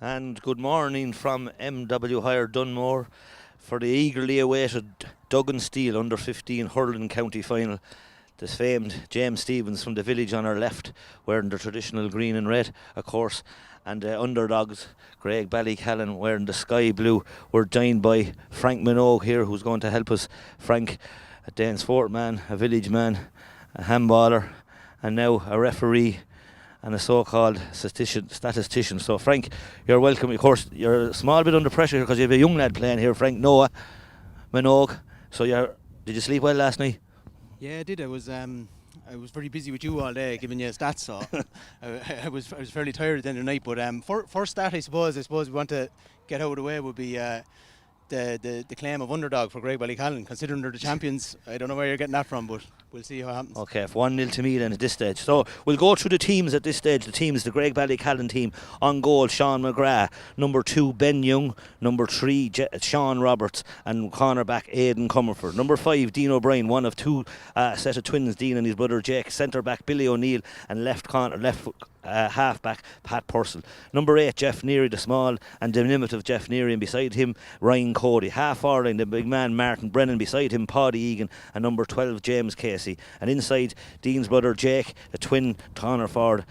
And good morning from MW Hire Dunmore for the eagerly awaited Duggan Steel under 15 hurling county final. The famed James Stevens from the village on our left, wearing the traditional green and red, of course, and the underdogs, Graigue Ballycallan, wearing the sky blue. We're joined by Frank Minogue here, who's going to help us. Frank, a Danesfort man, a village man, a handballer, and now a referee and a so-called statistician. So Frank, you're welcome. Of course, you're a small bit under pressure here because you have a young lad playing here, Frank Noah Minogue. So did you sleep well last night? Yeah, I did. I was very busy with you all day, giving you stats. So I was fairly tired at the end of the night. But first stat, I suppose we want to get out of the way would be the claim of underdog for Graigue Ballycallan. Considering they're the champions, I don't know where you're getting that from, but we'll see how it happens. Okay, 1-0 to me then at this stage. So we'll go through the teams at this stage. The teams, the Graigue Ballycallan team. On goal, Sean McGrath. Number 2, Ben Young. Number 3, Sean Roberts. And cornerback, Aidan Comerford. Number 5, Dean O'Brien, one of two set of twins, Dean and his brother Jake. Centre back, Billy O'Neill. And left half-back, Pat Purcell. Number 8, Jeff Neary, the small and diminutive Jeff Neary, and beside him, Ryan Cody. Half-forward line, the big man, Martin Brennan. Beside him, Paddy Egan. And number 12, James Casey. And inside, Dean's brother Jake, the twin corner forward.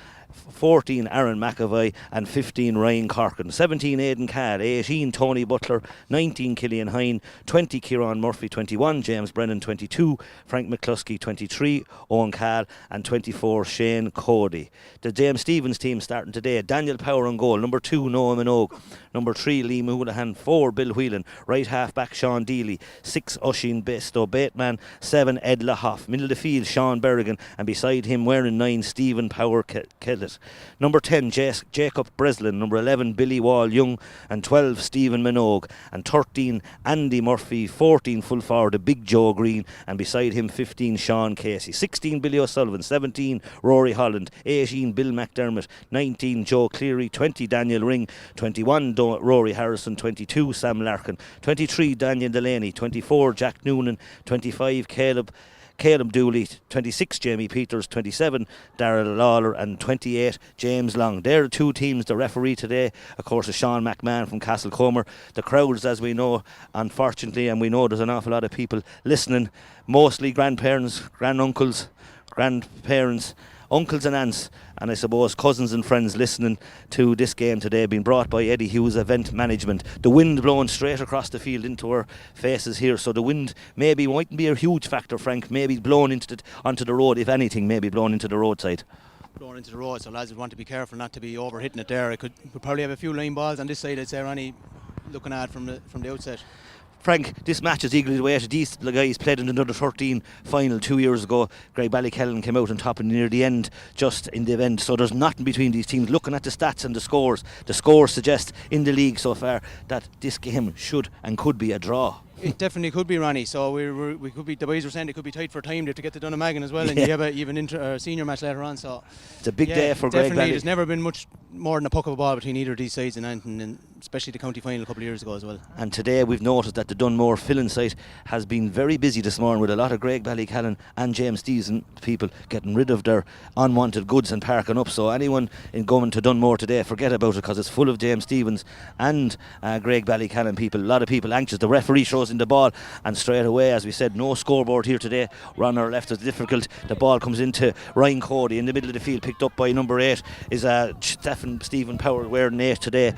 14, Aaron McAvoy, and 15, Ryan Corkin. 17, Aidan Cadd. 18, Tony Butler. 19, Killian Hine. 20, Kieran Murphy. 21, James Brennan. 22, Frank McCluskey. 23, Owen Cadd. And 24, Shane Cody. The James Stevens team starting today. Daniel Power on goal. Number 2, Noah Minogue. Number 3, Liam Houlihan. 4, Bill Whelan. Right half back, Sean Deely. 6, Oisin Besto Bateman. 7, Ed Lahoff. Middle of the field, Sean Berrigan. And beside him, wearing 9, Stephen Power Kellett. Number 10, Jacob Breslin. Number 11, Billy Wall Young. And 12, Stephen Minogue. And 13, Andy Murphy. 14, full forward, the big Joe Green. And beside him, 15, Sean Casey. 16, Billy O'Sullivan. 17, Rory Holland. 18, Bill McDermott. 19, Joe Cleary. 20, Daniel Ring. 21, Rory Harrison. 22, Sam Larkin. 23, Daniel Delaney. 24, Jack Noonan. 25, Caleb Dooley. 26, Jamie Peters. 27, Darrell Lawler. And 28, James Long. They're the two teams. The referee today, of course, is Sean McMahon from Castlecomer. The crowds, as we know, unfortunately, and we know there's an awful lot of people listening, mostly grandparents, granduncles, grandparents, uncles and aunts, and I suppose cousins and friends listening to this game today, being brought by Eddie Hughes Event Management. The wind blowing straight across the field into our faces here, so the wind maybe mightn't be a huge factor, Frank. Maybe blown onto the road, if anything, maybe blown into the roadside. Blown into the road, so lads would want to be careful not to be over hitting it there. We'd probably have a few line balls on this side, I'd say, Ronnie, looking at from the outset. Frank, this match is eagerly awaited. These guys played in another 13 final 2 years ago. Graigue Ballycallan came out on top and near the end, just in the event. So there's nothing between these teams. Looking at the stats and the scores suggest in the league so far that this game should and could be a draw. It definitely could be, Ronnie. So we could be. The boys were saying it could be tight for time. They have to get to Dunnamaggin as well, and you have an senior match later on. So it's a big day for Graigue Ballycallan. There's never been much more than a puck of a ball between either of these sides, and especially the county final a couple of years ago as well. And today we've noticed that the Dunmore filling site has been very busy this morning with a lot of Graigue Ballycallan and James Stevens people getting rid of their unwanted goods and parking up. So anyone in going to Dunmore today, forget about it, because it's full of James Stevens and Graigue Ballycallan people. A lot of people anxious. The referee throws in the ball, and straight away, as we said, no scoreboard here today. We're on our left, it's difficult. The ball comes into Ryan Cody in the middle of the field, picked up by number 8 is Stephen Power wearing 8 today.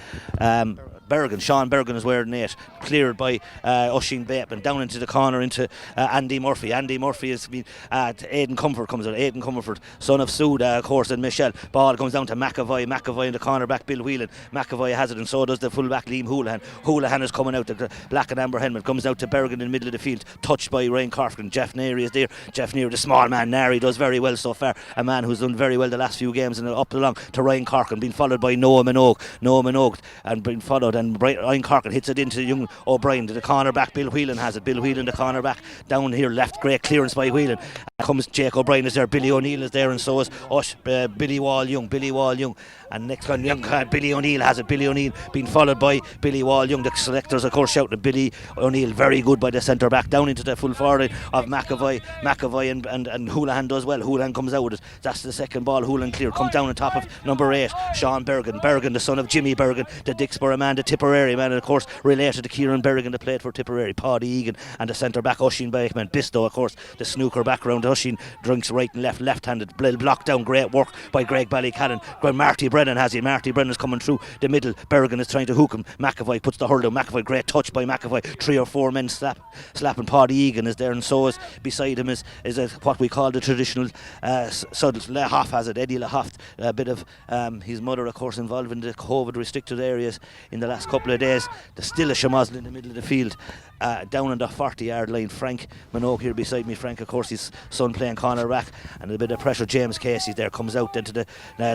Sean Berrigan is wearing 8, cleared by Oisin Bateman, down into the corner into Andy Murphy. Andy Murphy has been Aidan Comfort comes out. Aidan Comfort, son of Suda, of course, and Michelle. Ball comes down to McAvoy in the corner back, Bill Whelan. McAvoy has it, and so does the full back Liam Houlihan. Houlihan is coming out, the black and amber helmet comes out to Berrigan in the middle of the field, touched by Ryan Corkin. Jeff Neary is there. Jeff Neary, the small man. Nary does very well so far, a man who's done very well the last few games, and up along to Ryan Corkin, being followed by Noah Minogue and being followed, and Ryan Corkin hits it into young O'Brien to the corner back. Bill Whelan has it. Bill Whelan, the corner back, down here left, great clearance by Whelan. Comes Jake O'Brien is there, Billy O'Neill is there, and so is Billy Wall Young. And next one, Billy O'Neill has it. Billy O'Neill being followed by Billy Wall Young. The selectors, of course, shouting at Billy O'Neill, very good by the centre back, down into the full forward of McAvoy and Houlihan does well. Houlihan comes out with it. That's the second ball. Houlihan clear, comes down on top of number 8, Sean Bergen, the son of Jimmy Bergen, the Dixborough man, the Tipperary man, and of course related to Kieran Bergen, that played for Tipperary, Paddy Egan, and the centre back Oisin Bakeman. Bisto, of course, the snooker background. Oisin drinks right and left-handed, blocked down, great work by Graigue Ballycallan. Marty Brennan has it. Marty Brennan's coming through the middle. Bergen is trying to hook him. McAvoy puts the hurl down. McAvoy, great touch by McAvoy. 3 or 4 men slapping. Paddy Egan is there, and so is beside him is what we call the traditional Lehoff has it. Eddie Lehoff, a bit of his mother, of course, involved in the COVID restricted areas in the last couple of days. There's still a Shamozzle in the middle of the field, down on the 40-yard line. Frank Minogue here beside me. Frank, of course, his son playing corner back, and a bit of pressure. James Casey there comes out into the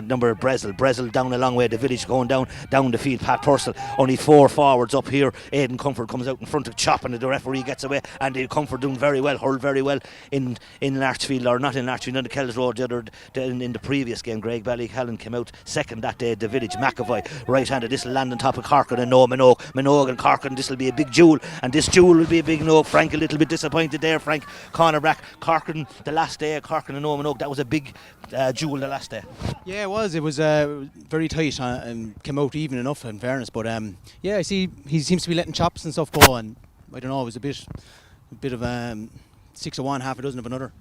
number of Brezel down a long way. The Village going down the field. Pat Purcell, only 4 forwards up here. Aidan Comfort comes out in front of Chop, and the referee gets away. And Comfort doing very well, hurled very well in Larchfield, or not in Larchfield, on the Kells Road in the previous game. Graigue Ballycallan came out second that day. The Village, McAvoy, right-handed. This will land on top of Corkin and Minogue and Corkin. This will be a big jewel, and this jewel will be a big no. Frank a little bit disappointed there. Frank, cornerback. Corkin, the last day, Corkin and Minogue, that was a big jewel the last day. Yeah, it was very tight and came out even enough, in fairness. But I see he seems to be letting chops and stuff go, and I don't know, it was a bit of 6 of one, half a dozen of another.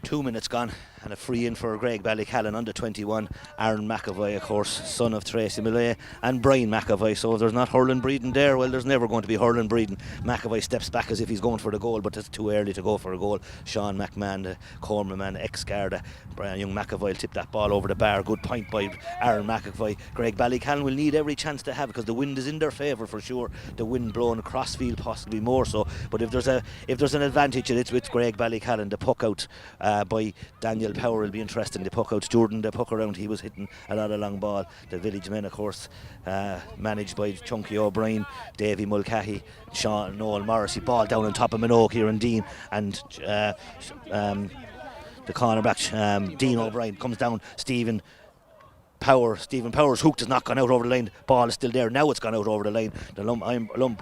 2 minutes gone, and a free in for Graigue Ballycallan under 21. Aaron McAvoy, of course, son of Tracy Millay and Brian McAvoy. So if there's not hurling breeding there, well, there's never going to be hurling breeding. McAvoy steps back as if he's going for the goal, but it's too early to go for a goal. Sean McMahon, the Corman man, ex-Garda. Young McAvoy will tip that ball over the bar. Good point by Aaron McAvoy. Graigue Ballycallan will need every chance to have, because the wind is in their favour for sure. The wind blowing across field, possibly more so. But if there's an advantage, it's with Graigue Ballycallan. The puck out by Daniel Power will be interesting. The puck out, Jordan, the puck around, he was hitting a lot of long ball. The Village men, of course, managed by Chunky O'Brien, Davy Mulcahy, Sean Noel Morrissey. Ball down on top of Minogue here, and Dean and the cornerback Dean O'Brien comes down. Stephen Powers hooked, has not gone out over the line. Ball is still there. Now it's gone out over the line. The lump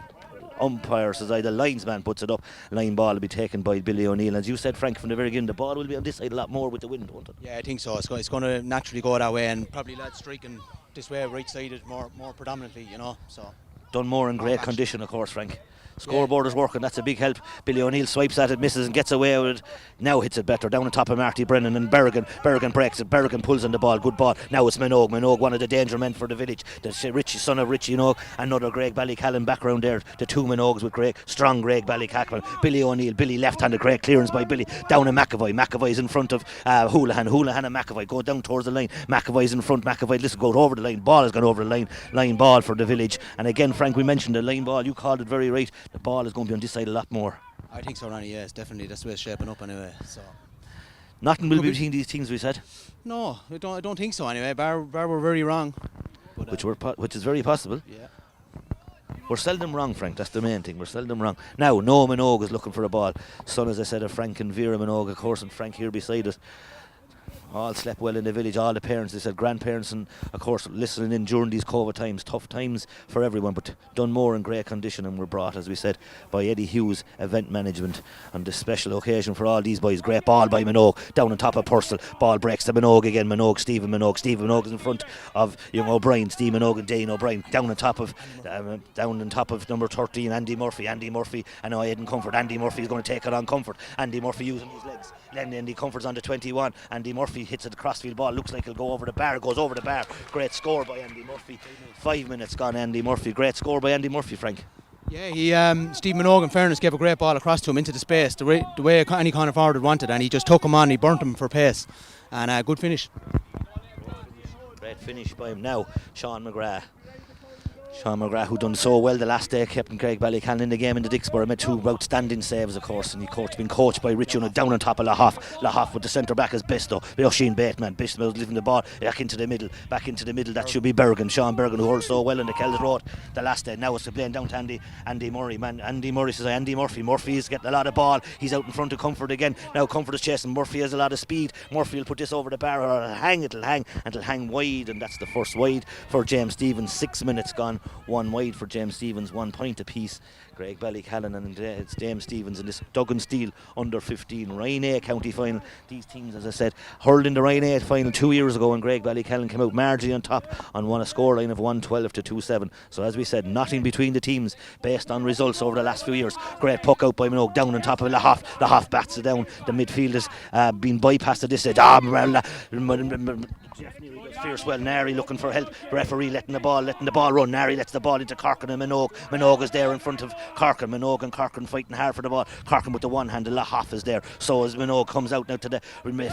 umpire says the linesman puts it up. Line ball will be taken by Billy O'Neill. As you said, Frank, from the very beginning, the ball will be on this side a lot more with the wind, won't it? Yeah, I think so. It's going to naturally go that way, and probably lads striking this way, right sided more predominantly, you know. So done more in great condition, of course, Frank. Scoreboard is working, that's a big help. Billy O'Neill swipes at it, misses and gets away with it. Now hits it better, down on top of Marty Brennan, and Bergen breaks it. Bergen pulls on the ball, good ball. Now it's Minogue, one of the danger men for the Village. The son of Richie Minogue, another Graigue Ballycallan background there. The 2 Minogues with Graigue, strong Graigue Ballycallan. Billy O'Neill, Billy left-handed, great clearance by Billy. Down on McAvoy's in front of Houlihan and McAvoy go down towards the line. McAvoy's in front, McAvoy go over the line. Ball has gone over the line ball for the Village. And again, Frank, we mentioned the line ball, you called it very right. The ball is going to be on this side a lot more. I think so, Ronnie. Yes, definitely. That's the way it's shaping up anyway. So nothing will be between these teams, we said. No, I don't think so. Anyway, Bar were very wrong. But, which is very possible. Yeah. We're seldom wrong, Frank. That's the main thing. We're seldom wrong. Now, Noah Minogue is looking for a ball. Son, as I said, of Frank and Vera Minogue, of course, and Frank here beside us. All slept well in the Village, all the parents, they said, grandparents, and of course listening in during these COVID times, tough times for everyone, but done more in great condition, and were brought, as we said, by Eddie Hughes event management on this special occasion for all these boys. Great ball by Minogue, down on top of Purcell, ball breaks to Minogue again. Stephen Minogue is in front of young O'Brien, Steve Minogue and Dane O'Brien, down on top of number 13, Andy Murphy, and now Aidan Comfort. Andy Murphy is going to take it on Comfort. Andy Murphy using his legs. Andy Comfort's on the 21. Andy Murphy hits a crossfield ball, looks like he'll go over the bar, goes over the bar. Great score by Andy Murphy. 5 minutes gone, Andy Murphy. Great score by Andy Murphy, Frank. Yeah, Steve Minogue, in fairness, gave a great ball across to him into the space, the way any kind of forward wanted, and he just took him on, he burnt him for pace, and good finish. Great finish by him. Now, Sean McGrath. Sean McGrath, who done so well the last day, kept Graigue Ballycallan in the game in the Dixborough, made 2 outstanding saves, of course, and been coached by Richie down on top of Lahoff with the centre back as Besto, Oisin Bateman. Besto was leaving the ball back into the middle, that should be Bergen, Sean Bergen, who hurled so well in the Kells Road the last day. Now it's playing down to Andy Murray. Andy Murray says Andy Murphy is getting a lot of ball, he's out in front of Comfort again. Now Comfort is chasing, Murphy has a lot of speed, Murphy will put this over the bar, or it'll hang wide, and that's the first wide for James Stevens. 6 minutes gone, 1 wide for James Stevens, 1 point apiece. Graigue Ballycallan and it's James Stevens in this Duggan Steele under 15 Ryan A county final. These teams, as I said, hurled in the Ryan A final 2 years ago, and Graigue Ballycallan came out marginally on top and won a scoreline of 112 to 27. So as we said, nothing between the teams based on results over the last few years. Great puck out by Minogue, down on top of Lahoff bats it down. The midfield has been bypassed at this stage. Jeff Neary goes fierce well. Nary looking for help. Referee letting the ball run. Nary lets the ball into Corkin and Minogue. Minogue is there in front of Corkin. Minogue and Corkin fighting hard for the ball. Corkin with the one hand. Lahoff is there. So as Minogue comes out now to the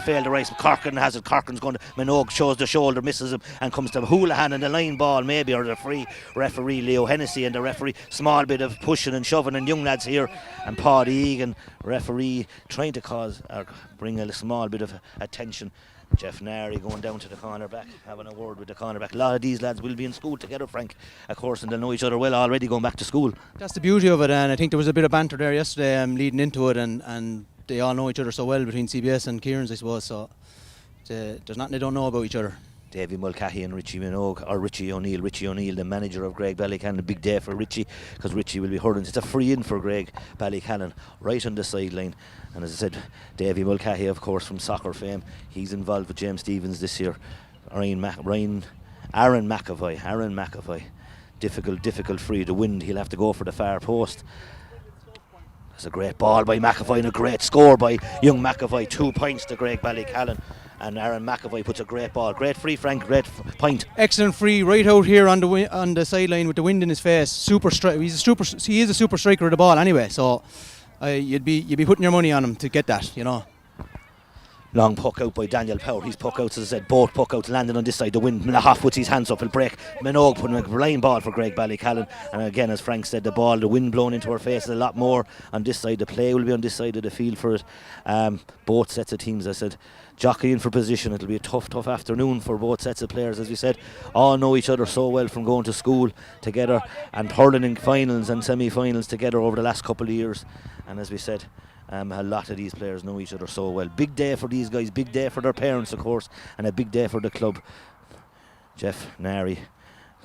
failed the race, Corkin has it. Corkin's going to Minogue, shows the shoulder, misses him, and comes to Houlihan and the line ball maybe, or the free referee Leo Hennessy and the referee. Small bit of pushing and shoving, and young lads here, and Paddy Egan referee trying to bring a small bit of attention. Jeff Nary going down to the corner back, having a word with the corner back. A lot of these lads will be in school together, Frank, of course, and they'll know each other well already going back to school. That's the beauty of it, and I think there was a bit of banter there yesterday leading into it, and they all know each other so well between CBS and Kieran's, I suppose, so there's nothing they don't know about each other. Davy Mulcahy and Richie Minogue, or Richie O'Neill, the manager of Graigue Ballycallan. A big day for Richie, because Richie will be hurling. It's a free in for Graigue Ballycallan, right on the sideline. And as I said, Davy Mulcahy, of course, from soccer fame, he's involved with James Stevens this year. Aaron McAvoy, difficult free. The wind, he'll have to go for the far post. That's a great ball by McAvoy and a great score by young McAvoy. 2 points to Graigue Ballycallan. And Aaron McAvoy puts a great ball. Great free, Frank. Great point. Excellent free right out here on the sideline with the wind in his face. He is a super striker of the ball anyway. So you'd be putting your money on him to get that, you know. Long puck out by Daniel Power. His puck outs, as I said, both puck outs landing on this side. The wind. Lahoff puts his hands up. He'll break. Minogue putting a line ball for Graigue Ballycallan. And again, as Frank said, the wind blowing into her face a lot more on this side. The play will be on this side of the field for it. Both sets of teams, I said, jockeying for position. It'll be a tough afternoon for both sets of players, as we said. All know each other so well from going to school together and hurling in finals and semi-finals together over the last couple of years. And as we said, a lot of these players know each other so well. Big day for these guys, big day for their parents, of course, and a big day for the club. Jeff Nary,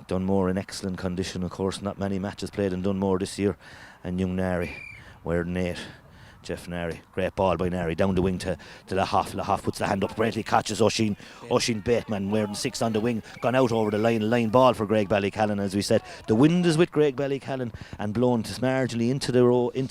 Dunmore in excellent condition, of course. Not many matches played in Dunmore this year. And young Nary wearing 8. Jeff Nary, great ball by Nary, down the wing to Lahoff. Lahoff puts the hand up, greatly catches Oisin Bateman wearing 6 on the wing, gone out over the line ball for Graigue Ballycallan. As we said, the wind is with Graigue Ballycallan and blown marginally into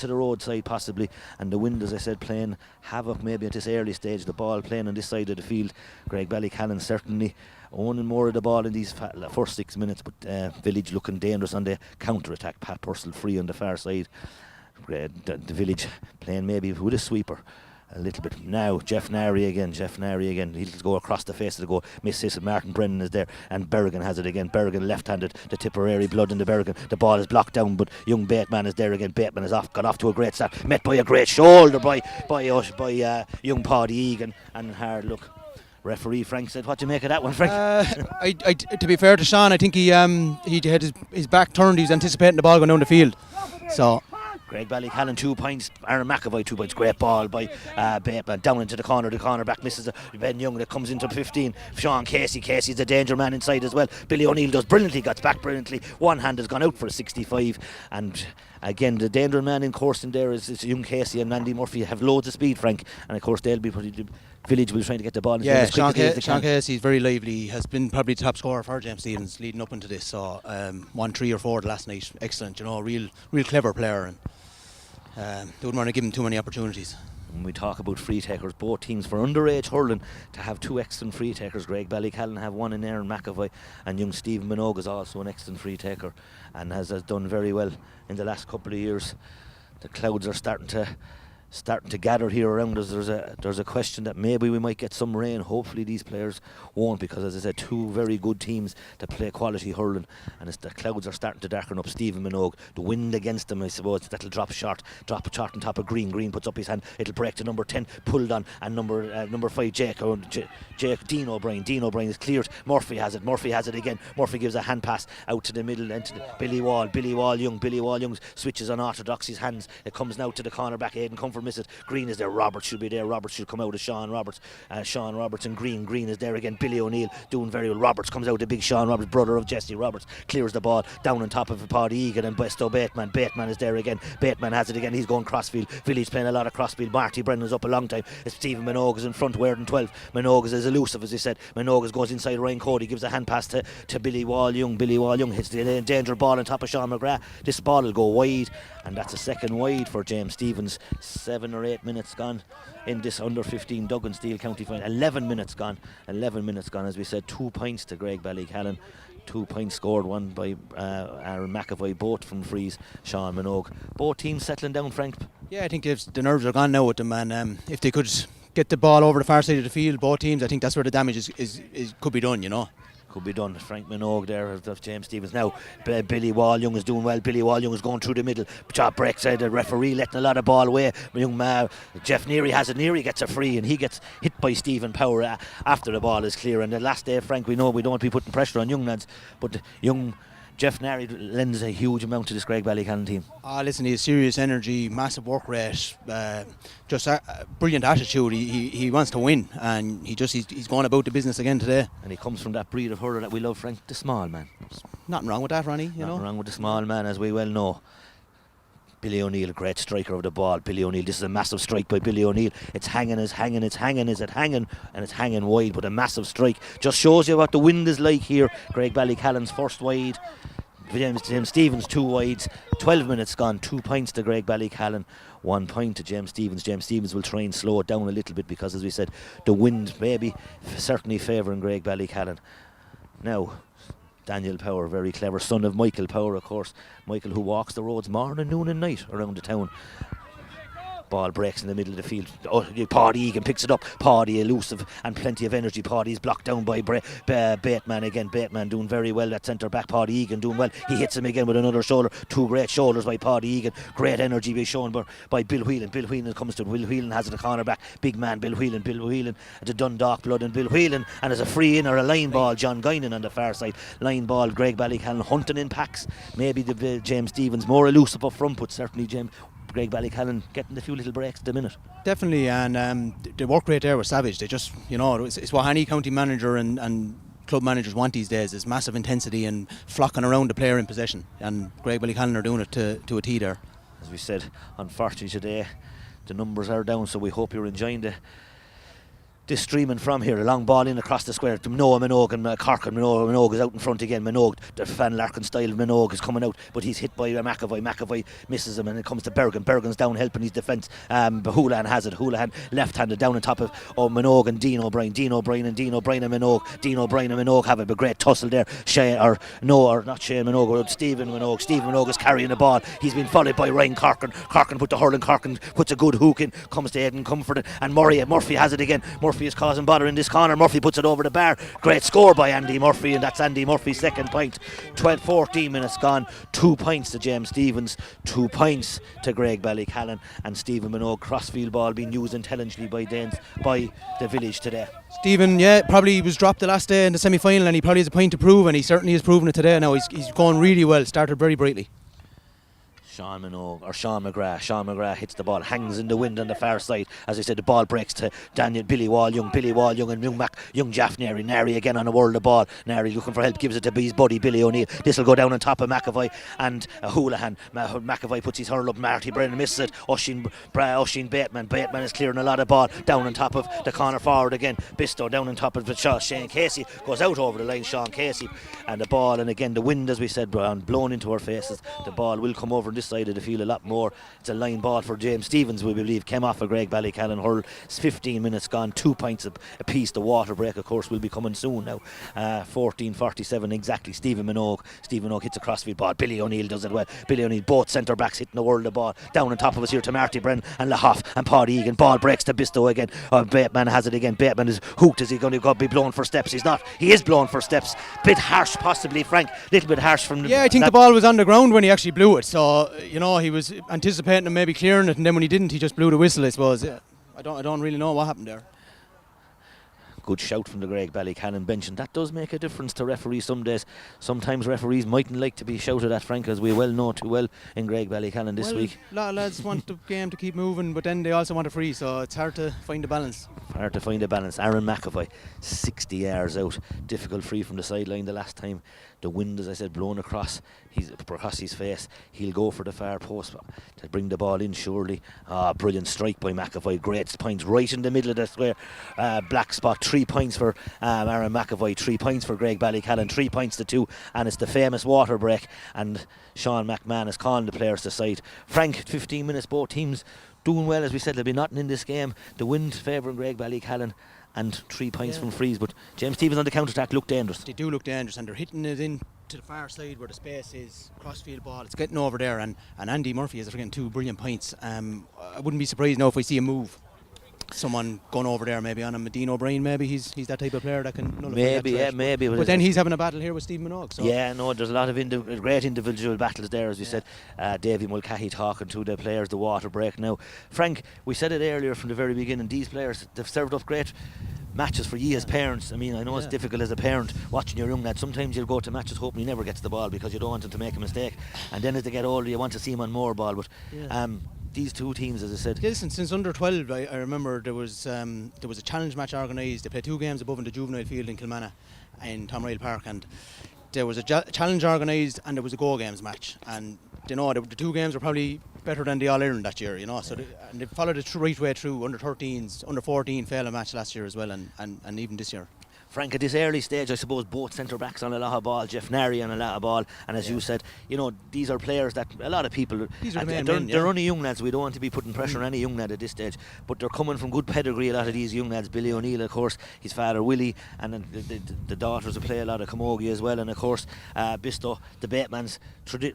the roadside possibly, and the wind, as I said, playing havoc maybe at this early stage. The ball playing on this side of the field. Graigue Ballycallan certainly owning more of the ball in these first 6 minutes, but Village looking dangerous on the counter attack. Pat Purcell free on the far side. The Village playing maybe with a sweeper a little bit. Now Jeff Nary again, he'll go across the face of the goal, misses it. Martin Brennan is there, and Berrigan has it again. Berrigan left-handed, the Tipperary blood in the Berrigan. The ball is blocked down, but young Bateman is there again. Bateman is got off to a great start, met by a great shoulder by young Paddy Egan, and hard look. Referee Frank said, what do you make of that one, Frank? To be fair to Sean, I think he had his back turned. He was anticipating the ball going down the field. So Graigue Ballycallan 2 points, Aaron McAvoy 2 points. Great ball by Bateman, down into the corner back misses Ben Young that comes into 15. Sean Casey's the danger man inside as well. Billy O'Neill does brilliantly, gets back brilliantly. One hand has gone out for a 65, and again the danger man in course in there is young Casey, and Andy Murphy have loads of speed, Frank, and of course they'll be Village will be trying to get the ball. Yeah, Sean Casey is very lively. Has been probably the top scorer for James Stevens leading up into this. So won 3 or 4 last night. Excellent, real clever player, and they wouldn't want to give him too many opportunities. When we talk about free takers, both teams for underage hurling to have 2 excellent free takers. Graigue Ballycallan have one in Aaron McAvoy, and young Stephen Minogue is also an excellent free taker and has done very well in the last couple of years. The clouds are starting to starting to gather here around us. There's a question that maybe we might get some rain. Hopefully these players won't, because as I said, two very good teams that play quality hurling, and the clouds are starting to darken up. Stephen Minogue, the wind against them, I suppose that'll drop a shot on top of Green. Green puts up his hand, it'll break to number 10, pulled on, and number 5 Jake Dean O'Brien. Dean O'Brien is cleared. Murphy has it again. Murphy gives a hand pass out to the middle and to Billy Wall Young switches on Orthodoxy's hands. It comes now to the corner back. Aidan Comfort misses. Green is there. Roberts should be there. Roberts should come out of Sean Roberts. Sean Roberts and Green. Green is there again. Billy O'Neill doing very well. Roberts comes out. The big Sean Roberts, brother of Jesse Roberts, clears the ball down on top of Paddy Egan and Besto Bateman. Bateman is there again. Bateman has it again. He's going crossfield. Village playing a lot of crossfield. Marty Brennan's up a long time. Stephen Minogue is in front, wearing 12. Minogue is as elusive as he said. Minogue goes inside Ryan Cody, gives a hand pass to Billy Wall Young. Billy Wall Young hits the danger ball on top of Sean McGrath. This ball will go wide, and that's a second wide for James Stevens. 7 or 8 minutes gone in this under 15 Duggan Steel County final. 11 minutes gone as we said. 2 points to Graigue Ballycallan. 2 points scored, one by Aaron McAvoy, both from frees, Sean Minogue. Both teams settling down, Frank. Yeah, I think the nerves are gone now with them, and if they could get the ball over the far side of the field, both teams, I think that's where the damage could be done, you know. Could be done. Frank Minogue there of James Stevens. Now Billy Wall Young is doing well. Billy Wall Young is going through the middle. Job breaks out. The referee letting a lot of ball away. Jeff Neary has it. Neary gets a free and he gets hit by Stephen Power after the ball is clear. And the last day, Frank, we know we don't want to be putting pressure on young lads, but young Jeff Neary lends a huge amount to this Graigue Ballycallan team. Listen, he has serious energy, massive work rate, just a brilliant attitude. He wants to win, and he's going about the business again today. And he comes from that breed of hurler that we love, Frank, the small man. Nothing wrong with that, Ronnie. Nothing wrong with the small man, as we well know. Billy O'Neill, a great striker of the ball. Billy O'Neill, this is a massive strike by Billy O'Neill. It's hanging, and it's hanging wide, but a massive strike. Just shows you what the wind is like here. Graigue Ballycallan's first wide. James Stevens 2 wides. 12 minutes gone. 2 points to Graigue Ballycallan. 1 point to James Stevens. James Stevens will try and slow it down a little bit because, as we said, the wind maybe certainly favouring Graigue Ballycallan. Now, Daniel Power, very clever, son of Michael Power, of course. Michael, who walks the roads morning, noon and night around the town. Ball breaks in the middle of the field. Paddy Egan picks it up. Paddy elusive and plenty of energy. Paddy's blocked down by Bateman again. Bateman doing very well at centre back. Paddy Egan doing well. He hits him again with another shoulder. 2 great shoulders by Paddy Egan. Great energy being shown by Bill Whelan. Bill Whelan comes to Bill Whelan, has it a corner back. Big man Bill Whelan. The Dundalk blood and Bill Whelan. And as a free in or a line ball, John Guinan on the far side. Line ball, Graigue Ballycallan hunting in packs. Maybe the James Stevens more elusive up front, but certainly Graigue Ballycallan getting a few little breaks at the minute. Definitely, and the work rate there was savage. They just, it's what any county manager and club managers want these days, is massive intensity and flocking around the player in possession. And Graigue Ballycallan are doing it to a T there. As we said, unfortunately today, the numbers are down, so we hope you're enjoying this streaming from here. A long ball in across the square to Noah Minogue and Corkin. Minogue is out in front again. Minogue, the Van Larkin style of Minogue, is coming out, but he's hit by McAvoy. McAvoy misses him, and it comes to Bergen. Bergen's down helping his defence. Houlihan has it. Houlihan left-handed down on top of Minogue and Dean O'Brien. Dean O'Brien and Minogue. Dean O'Brien and Minogue have a great tussle there. Stephen Minogue. Stephen Minogue is carrying the ball. He's been followed by Ryan Corkin. Corkin put the hurling. Corkin puts a good hook in. Comes to Aidan Comfort, and Murphy has it again. Murphy is causing bother in this corner. Murphy puts it over the bar. Great score by Andy Murphy, and that's Andy Murphy's second point. 14 minutes gone. 2 points to James Stevens, 2 points to Graigue Ballycallan, and Stephen Minogue crossfield ball being used intelligently by the village today. Stephen, probably was dropped the last day in the semi-final, and he probably has a point to prove, and he certainly has proven it today. Now he's going really well. Started very brightly. Sean McGrath. Sean McGrath hits the ball, hangs in the wind on the far side. As I said, the ball breaks to Billy Wall Young and young Jeff Neary. Neary again on a whirl of the ball. Neary looking for help, gives it to his buddy Billy O'Neill. This will go down on top of McAvoy and Houlihan. McAvoy puts his hurl up. Marty Brennan misses it. Oisin Bateman. Bateman is clearing a lot of ball down on top of the corner forward again. Bisto down on top of it. Shane Casey goes out over the line. Sean Casey and the ball, and again the wind, as we said, blown into our faces. The ball will come over, and this side of the field a lot more. It's a line ball for James Stevens, we believe, came off a Graigue Ballycallan hurl. It's 15 minutes gone, 2 points a piece. The water break, of course, will be coming soon now. 14:47 exactly. Stephen Minogue hits a crossfield ball. Billy O'Neill does it well. Billy O'Neill, both centre backs hitting the world of ball. Down on top of us here to Marty Brennan and Lahoff and Paddy Egan. Ball breaks to Bisto again. Bateman has it again. Bateman is hooked. Is he going to be blown for steps? He's not. He is blown for steps. Bit harsh possibly, Frank. Little bit harsh from I think the ball was on the ground when he actually blew it. So, he was anticipating him maybe clearing it, and then when he didn't, he just blew the whistle, I suppose. I don't really know what happened there. Good shout from the Graigue Ballycallan bench, and that does make a difference to referees some days. Sometimes referees mightn't like to be shouted at, Frank, as we well know too well in Graigue Ballycallan this week. A lot of lads want the game to keep moving, but then they also want a free, so it's hard to find a balance. Aaron McAvoy, 60 yards out. Difficult free from the sideline the last time. The wind, as I said, blowing across his face. He'll go for the far post to bring the ball in, surely. Brilliant strike by McAvoy. Great points right in the middle of the square. Black spot. 3 points for Aaron McAvoy. 3 points for Graigue Ballycallan. 3 points to 2. And it's the famous water break. And Sean McMahon is calling the players to side. Frank, 15 minutes, both teams doing well. As we said, there'll be nothing in this game. The wind favouring Graigue Ballycallan. And 3 points from frees, but James Stevens on the counter-attack look dangerous. They do look dangerous, and they're hitting it in to the far side where the space is, crossfield ball, it's getting over there, and Andy Murphy is getting 2 brilliant points. I wouldn't be surprised now if we see a move. Someone going over there maybe on him. Dean O'Brien, maybe he's that type of player that can nullify that maybe. But then he's having a battle here with Stephen Minogue. So. There's a lot of great individual battles there, as we said. Davy Mulcahy talking to the players, the water break now. Frank, we said it earlier from the very beginning, these players, they've served up great matches for you as parents. I mean, I know it's difficult as a parent watching your young lad. Sometimes you'll go to matches hoping he never gets the ball because you don't want him to make a mistake, and then as they get older you want to see him on more ball, but these two teams, as I said. Listen, since under 12, I remember there was a challenge match organised. They played 2 games above in the juvenile field in Kilmanagh in Tom Ryle Park, and there was a challenge organised and there was a go games match, and the 2 games were probably better than the All Ireland that year, so and they followed it right way through. Under 13s, under 14 failed a match last year as well, and even this year. Frank, at this early stage, I suppose both centre-backs on a lot of ball, Jeff Nary on a lot of ball, and as you said, these are players that a lot of people, they're only young lads. We don't want to be putting pressure on any young lad at this stage, but they're coming from good pedigree, a lot of these young lads. Billy O'Neill, of course, his father Willie, and then the daughters who play a lot of camogie as well, and of course Bisto, the Batemans,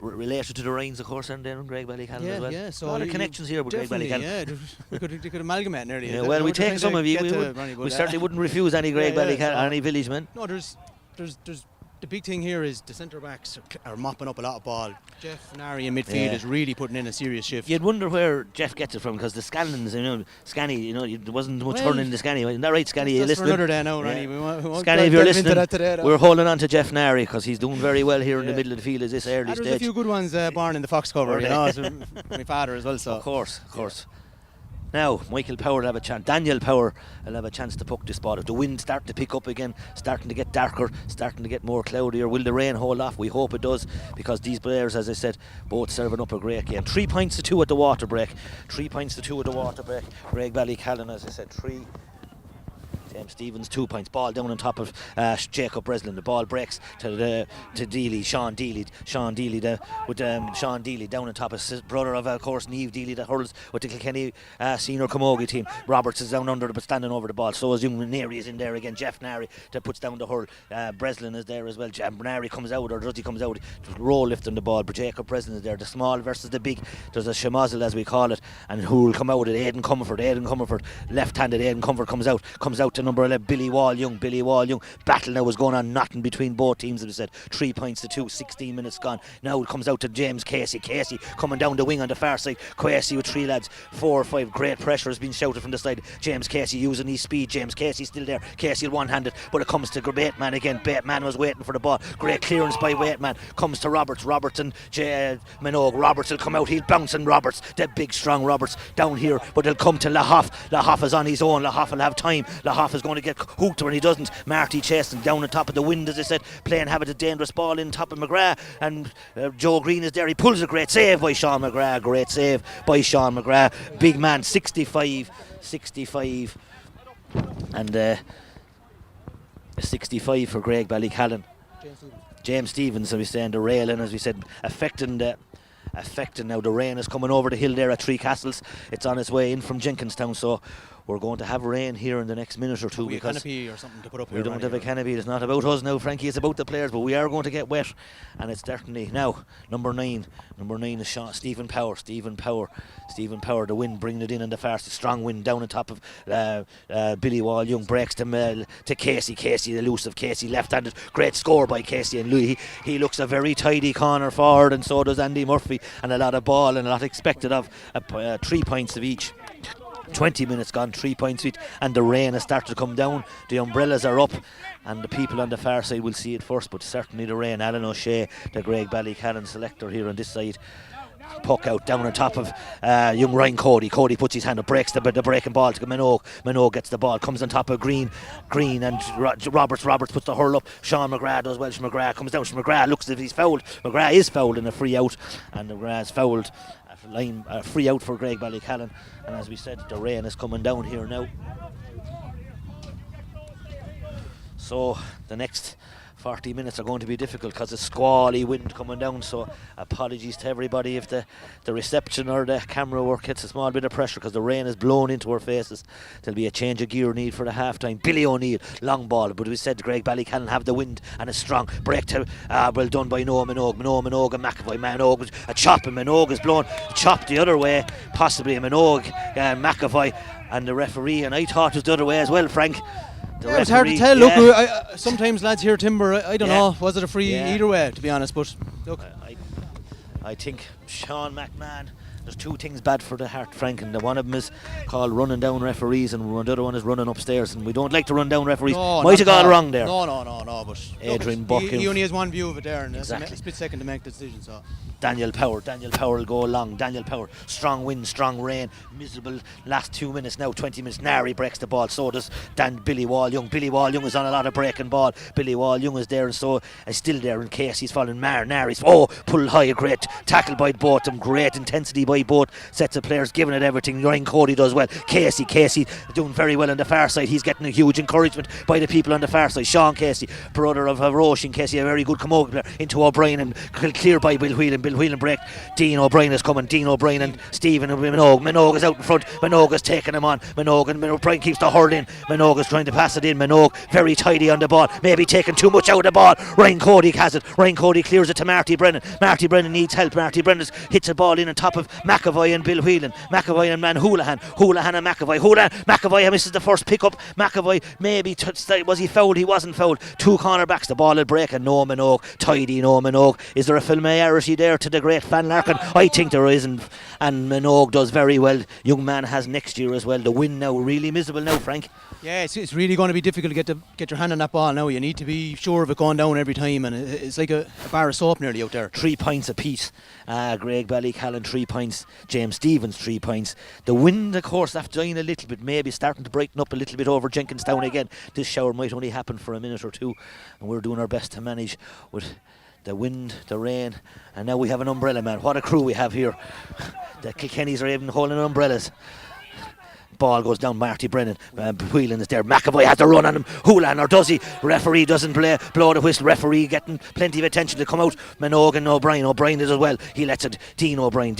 related to the Ryans, of course, and then Graigue Ballycallan as well. So a lot of connections here with Graigue Ballycallan. Yeah, they could amalgamate nearly. Well, we take some of you. We certainly wouldn't refuse any Graigue Ballycallan, any village men. No, there's the big thing here is the centre backs are mopping up a lot of ball. Jeff Nary in midfield is really putting in a serious shift. You'd wonder where Jeff gets it from, because the Scannons, Scanny, there wasn't much hurling in the Scanny. Isn't that right, Scanny? You listening? Another day now, Ronnie. We won't Scanny, if you're listening, today, we're holding on to Jeff Nary because he's doing very well here in the middle of the field as this early stage. There's a few good ones born in the Fox cover, so my father as well. So of course. Now, Michael Power will have a chance. Daniel Power will have a chance to puck this ball. If the wind start to pick up again, starting to get darker, starting to get more cloudier, will the rain hold off? We hope it does, because these players, as I said, both serving up a great game. 3 points to 2 at the water break. 3 points to 2 at the water break. Graigue Ballycallan, as I said, 3. James Stevens, 2 points. Ball down on top of Jacob Breslin. The ball breaks to Dealey, Sean Dealey. Sean Dealey down on top of his brother of course, Niamh Dealey, that hurls with the Kilkenny senior camogie team. Roberts is down under but standing over the ball. So is young Nary is in there again. Jeff Nary that puts down the hurl. Breslin is there as well. Nary comes out, or does he comes out? Roll lifting the ball, but Jacob Breslin is there. The small versus the big. There's a shemazel, as we call it, and who will come out at Aidan Comerford. Left-handed Aidan Comerford comes out to number 11, Billy Wall Young. Battle now is going on, nothing between both teams, as I said. 3 points to 2, 16 minutes gone. Now it comes out to James Casey coming down the wing on the far side. Casey with 3 lads, 4 or 5. Great pressure has been shouted from the side. James Casey using his speed. James Casey still there. Casey one-handed, but it comes to Bateman again. Bateman was waiting for the ball. Great clearance by Bateman. Comes to Roberts and Minogue. Roberts will come out. He'll bounce, and Roberts, the big strong Roberts down here, but they'll come to Lahoff. Lahoff is on his own. Lahoff will have time. Lahoff is going to get hooked when he doesn't. Marty chasing down on top of the wind, as I said, playing having a dangerous ball in top of McGrath, and Joe Green is there. He pulls a great save by Sean McGrath. Big man, 65, and 65 for Graigue Ballycallan. James Stevens, as we say, and the railing, as we said, affecting the affecting. Now the rain is coming over the hill there at Three Castles. It's on its way in from Jenkinstown, so we're going to have rain here in the next minute or two. We because a canopy or something to put up we here. don't have a canopy. It's not about us now, Frankie. It's about the players, but we are going to get wet, and it's certainly now number 9 is Stephen Power. Stephen Power, the wind bringing it in on the far side. Strong wind down on top of Billy Wall Young, breaks to Casey. The elusive Casey, left-handed. Great score by Casey, and Louis. He looks a very tidy corner forward, and so does Andy Murphy, and a lot of ball and a lot expected of 3 points of each. 20 minutes gone, 3 points each, and the rain has started to come down. The umbrellas are up, and the people on the far side will see it first, but certainly the rain. Alan O'Shea, the Graigue Ballycallan selector here on this side. Puck out down on top of young Ryan Cody. Cody puts his hand up, breaks the breaking ball to Minogue. Minogue gets the ball, comes on top of Green, and Roberts puts the hurl up. Sean McGrath does well. McGrath comes down. McGrath looks as if he's fouled. McGrath is fouled in a free out, and McGrath's fouled. Free out for Graigue Ballycallan, and as we said, the rain is coming down here now. So the next 40 minutes are going to be difficult because of squally wind coming down, so apologies to everybody if the reception or the camera work hits a small bit of pressure because the rain is blown into our faces. There'll be a change of gear need for the half time. Billy O'Neill, long ball, but we said Graigue Ballycallan have the wind and a strong break to well done by Noah Minogue and McAvoy. Minogue, a chop, and Minogue is blown, chopped the other way, possibly a Minogue and McAvoy, and the referee, and I thought it was the other way as well, Frank. Yeah, it's hard to tell. Look, sometimes lads hear timber. I don't know. Was it a free either way, to be honest? But look, I think Sean McMahon. There's two things bad for the Heart, Frank, and one of them is called running down referees, and the other one is running upstairs, and we don't like to run down referees. Might have got it wrong there. No. But Adrian Buck. He only has one view of it there, and exactly. It's a split second to make the decision. So. Daniel Power will go along. Daniel Power, strong wind, strong rain, miserable last 2 minutes now, 20 minutes. Nari breaks the ball, so does Billy Wall Young. Billy Wall Young is on a lot of breaking ball. Billy Wall Young is there, and so is still there in case he's falling. Nari's pulled high, a great tackle by both of them, great intensity by both sets of players, giving it everything. Ryan Cody does well. Casey doing very well on the far side. He's getting a huge encouragement by the people on the far side. Sean Casey, brother of Roisin Casey, a very good camogie player, into O'Brien, and clear by Bill Whelan. Bill Whelan break. Dean O'Brien is coming. Dean O'Brien and Stephen and Minogue. Minogue is out in front. Minogue is taking him on. Minogue and O'Brien keeps the hurl in. Minogue is trying to pass it in. Minogue very tidy on the ball. Maybe taking too much out of the ball. Ryan Cody has it. Ryan Cody clears it to Marty Brennan. Marty Brennan needs help. Marty Brennan hits a ball in on top of McAvoy and Bill Whelan. McAvoy and man Houlihan and McAvoy. McAvoy misses the first pick up. McAvoy maybe was he fouled? He wasn't fouled. Two cornerbacks. The ball will break, and Noah Minogue, tidy Noah Minogue. Is there a familiarity there to the great Van Larkin? I think there is, and Minogue does very well. Young man has next year as well. The win now really miserable now, Frank. Yeah, it's really going to be difficult to get your hand on that ball now. You need to be sure of it going down every time, and it's like a bar of soap nearly out there. 3 points apiece. Graigue Ballycallan 3 points. James Stevens 3 points. The wind, of course, after dying a little bit, maybe starting to brighten up a little bit over Jenkinstown again. This shower might only happen for a minute or two, and we're doing our best to manage with the wind, the rain, and now we have an umbrella man. What a crew we have here. The Kilkennys are even holding umbrellas. Ball goes down. Marty Brennan, Whelan is there. McAvoy has to run on him. Houlihan, or does he? Referee doesn't blow the whistle. Referee getting plenty of attention to come out. Minogue and O'Brien does as well. He lets it. Dean O'Brien,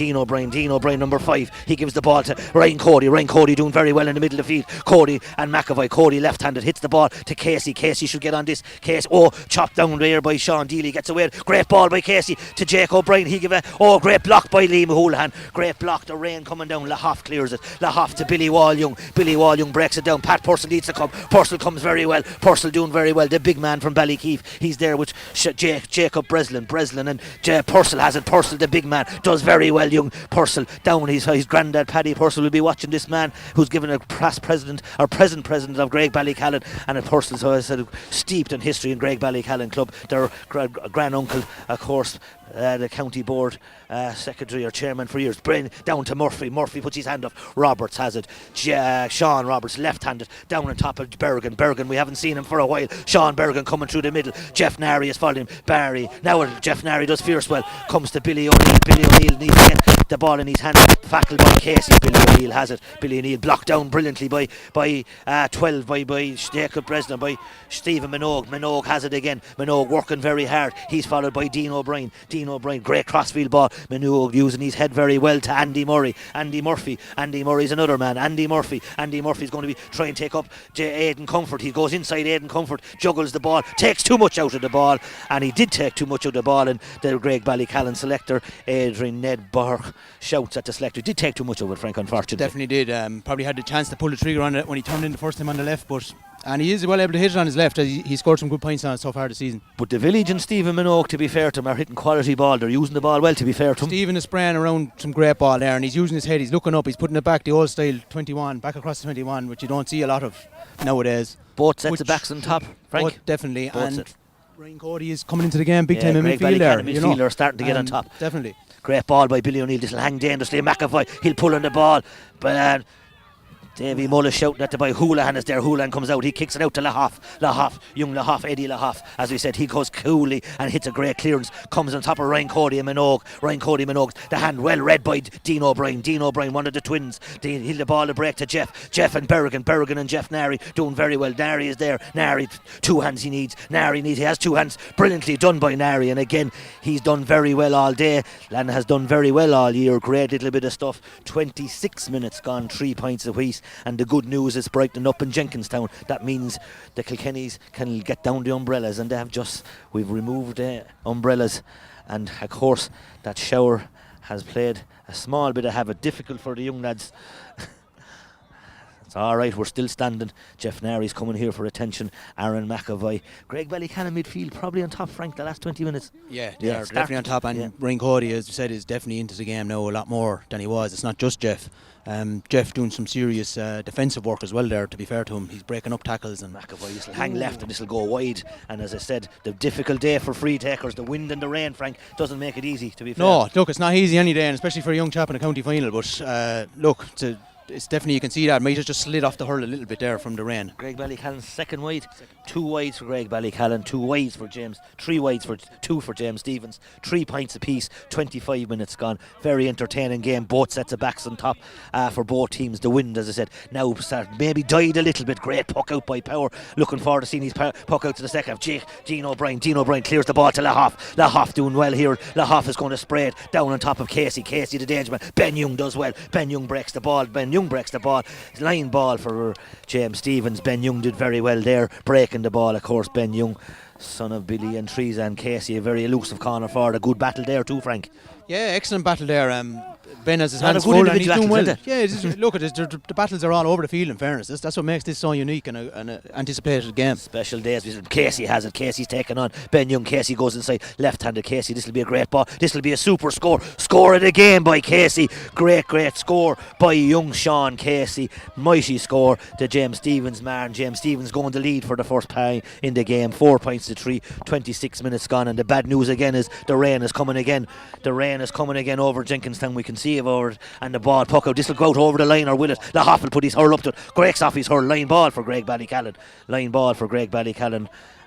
number 5. He gives the ball to Ryan Cody doing very well in the middle of the field. Cody and McAvoy. Cody left-handed hits the ball to Casey. Casey should get on this. Casey, chopped down there by Sean Deely, gets away. Great ball by Casey to Jake O'Brien. He give great block by Liam Houlihan. Great block. The rain coming down. Lahoff clears it. Lahoff to Billy Wall Young. Billy Wall Young breaks it down. Pat Purcell needs to come. Purcell comes very well. Purcell doing very well. The big man from Ballykeefe. He's there with Jacob Breslin and Purcell has it. Purcell, the big man, does very well. Young Purcell down. His granddad Paddy Purcell will be watching this man who's given a present president of Graigue Ballycallan, and a Purcell, so I said, steeped in history in Graigue Ballycallan club. Their granduncle, of course, the county board secretary or chairman for years. Down to Murphy. Murphy puts his hand up. Roberts has it. Sean Roberts, left-handed, down on top of Bergen. We haven't seen him for a while. Sean Bergen coming through the middle. Jeff Nary is following him. Barry. Now Jeff Nary does fierce well. Comes to Billy O'Neill. Billy O'Neill needs to get the ball in his hand. Fackled by Casey. Billy O'Neill has it. Billy O'Neill blocked down brilliantly by 12 by Jacob Breslin, by Stephen Minogue. Minogue has it again. Minogue working very hard. He's followed by Dean O'Brien. Dean O'Brien, great crossfield ball. Minogue using his head very well to Andy Murray. Andy Murray's another man. Andy Murphy's going to be trying to take up Aidan Comfort. He goes inside Aidan Comfort, juggles the ball, takes too much out of the ball, and he did take too much out of the ball, and the Graigue Ballycallan selector Adrian Ned Burke shouts at the selector, did take too much of it, Frank, unfortunately. Definitely did. Probably had the chance to pull the trigger on it when he turned in the first time on the left, and he is well able to hit it on his left. He scored some good points on it so far this season. But the village and Stephen Minogue, to be fair to him, are hitting quality ball. They're using the ball well, to be fair to him. Stephen is spraying around some great ball there, and he's using his head, he's looking up, he's putting it back the old style 21, back across the 21, which you don't see a lot of nowadays. Both sets of backs on top, Frank. Definitely. Both and sets. Ryan Cody is coming into the game big time in Graigue midfield there. midfielder starting to get on top. Definitely. Great ball by Billy O'Neill. This will hang dangerously. McAvoy, he'll pull on the ball. But Davy Mullis shouting at the boy. Houlihan is there. Houlihan comes out. He kicks it out to young Eddie Lahoff. As we said, he goes coolly and hits a great clearance. Comes on top of Ryan Cody and Minogue. The hand well read by Dean O'Brien. One of the twins. He'll the ball to break to Jeff and Berrigan. Berrigan and Jeff Nary doing very well. Nary is there. Nary, 2 hands he needs. He has 2 hands. Brilliantly done by Nary. And again, he's done very well all day. Lan has done very well all year. Great little bit of stuff. 26 minutes gone, 3 points apiece. And the good news is Brighton up in Jenkinstown. That means the Kilkennys can get down the umbrellas, and we've removed umbrellas, and of course that shower has played a small bit of havoc. Difficult for the young lads. It's alright, we're still standing. Jeff Nary's coming here for attention. Aaron McAvoy. Graigue Ballycallan midfield probably on top, Frank, the last 20 minutes. Yeah, they are definitely on top, and Ryan Cody, as you said, is definitely into the game now a lot more than he was. It's not just Jeff. Jeff doing some serious defensive work as well there, to be fair to him. He's breaking up tackles, and McAvoy, this will hang left and this will go wide. And as I said, the difficult day for free takers, the wind and the rain, Frank, doesn't make it easy, to be fair. No, look, it's not easy any day, and especially for a young chap in a county final, but look, it's definitely, you can see that might have just slid off the hurl a little bit there from the rain. Graigue Ballycallan second wide, 2 wides for Graigue Ballycallan, 2 wides for James, 3 wides for 2 for James Stevens, 3 points apiece, 25 minutes gone. Very entertaining game, both sets of backs on top for both teams. The wind, as I said, now maybe died a little bit. Great puck out by Power, looking forward to seeing his puck out to the second half. Dean O'Brien clears the ball to Lahoff doing well here. Lahoff is going to spray it down on top of Casey the danger man. Ben Young does well. Ben Young breaks the ball. Line ball for James Stevens. Ben Young did very well there, breaking the ball, of course. Ben Young, son of Billy and Teresa and Casey, a very elusive corner forward. A good battle there too, Frank. Yeah, excellent battle there. Ben has his hands full and he's doing well. Yeah, look at it, the battles are all over the field, in fairness. That's what makes this so unique and an anticipated game. Special days. Casey has it. Casey's taken on Ben Young. Casey goes inside, left-handed Casey. This will be a great ball. This will be a super score. Score of the game by Casey. Great score by young Sean Casey. Mighty score to James Stevens' man. James Stevens going to lead for the first time in the game. 4 points to 3. 26 minutes gone, and the bad news again is the rain is coming again. The rain is coming again over Jenkinstown. We can see it over it, and the ball puck out. This will go out over the line, or will it? Lahoff will put his hurl up to it. Breaks off his hurl. Line ball for Graigue Ballycallan.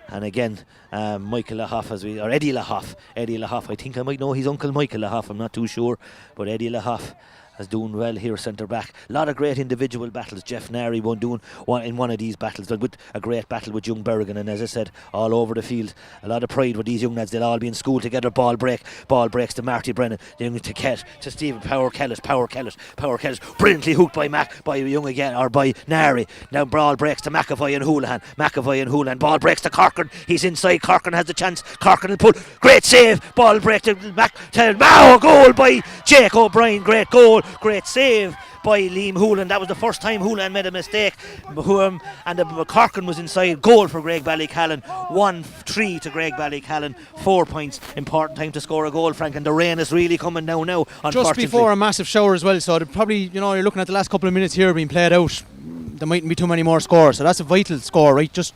And again, Michael Lahoff, Eddie Lahoff. I think I might know his uncle Michael Lahoff. I'm not too sure, but Eddie Lahoff is doing well here, centre back. A lot of great individual battles. Jeff Nary doing in one of these battles, with a great battle with young Berrigan, and as I said, all over the field. A lot of pride with these young lads. They'll all be in school together. Ball breaks to Marty Brennan, then to Ket, to Stephen Power Kellis, brilliantly hooked by Young again, or by Nary. Now ball breaks to McAvoy and Houlihan. Ball breaks to Corcoran. He's inside. Corcoran has the chance. Corcoran will pull. Great save. Ball break to Mao. Goal by Jake O'Brien. Great goal. Great save by Liam Houlihan. That was the first time Houlihan made a mistake. And Corcoran was inside. Goal for Graigue Ballycallan. 1-3 to Graigue Ballycallan. 4 points. Important time to score a goal, Frank. And the rain is really coming down now. Just before a massive shower as well. So probably, you're looking at the last couple of minutes here being played out. There mightn't be too many more scores. So that's a vital score, right? Just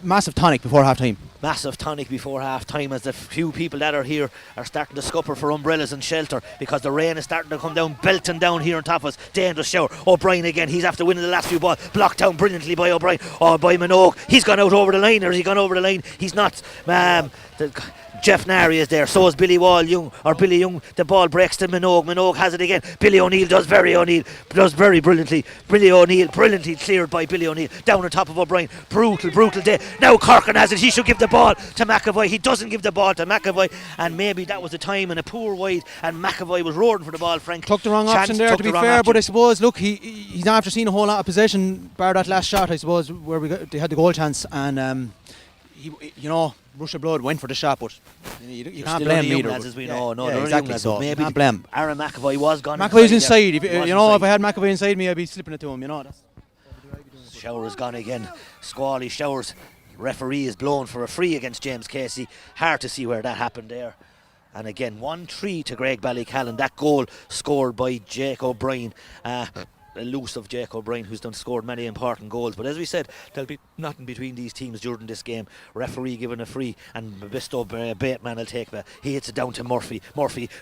massive tonic before half time. Massive tonic before half time, as the few people that are here are starting to scupper for umbrellas and shelter, because the rain is starting to come down, belting down here on top of us. Dangerous shower. O'Brien again, he's after winning the last few balls, blocked down brilliantly by O'Brien, by Minogue. He's gone out over the line, or has he gone over the line? He's not. Jeff Nary is there, so is Billy Young. The ball breaks to Minogue. Minogue has it again. Billy O'Neill does very brilliantly. Billy O'Neill brilliantly cleared by Billy O'Neill, down on top of O'Brien. Brutal day. Now Corcoran has it. He should give the the ball to McAvoy. He doesn't give the ball to McAvoy, and maybe that was the time and a poor wide, and McAvoy was roaring for the ball. Frank took the wrong option there, to be fair, but I suppose, look, he's after seeing a whole lot of possession, bar that last shot, I suppose, where they had the goal chance, and he, rush of blood, went for the shot, but you can't blame him either. As we know, exactly. So maybe you can't blame. Aaron McAvoy was gone. McAvoy's inside. If I had McAvoy inside me, I'd be slipping it to him. Showers gone again. Squally Showers. Referee is blown for a free against James Casey. Hard to see where that happened there. And again, 1-3 to Graigue Ballycallan. That goal scored by Jake O'Brien. Elusive Jake O'Brien, who's scored many important goals. But as we said, there'll be nothing between these teams during this game. Referee giving a free, and Bisto Bateman will take it. He hits it down to Murphy.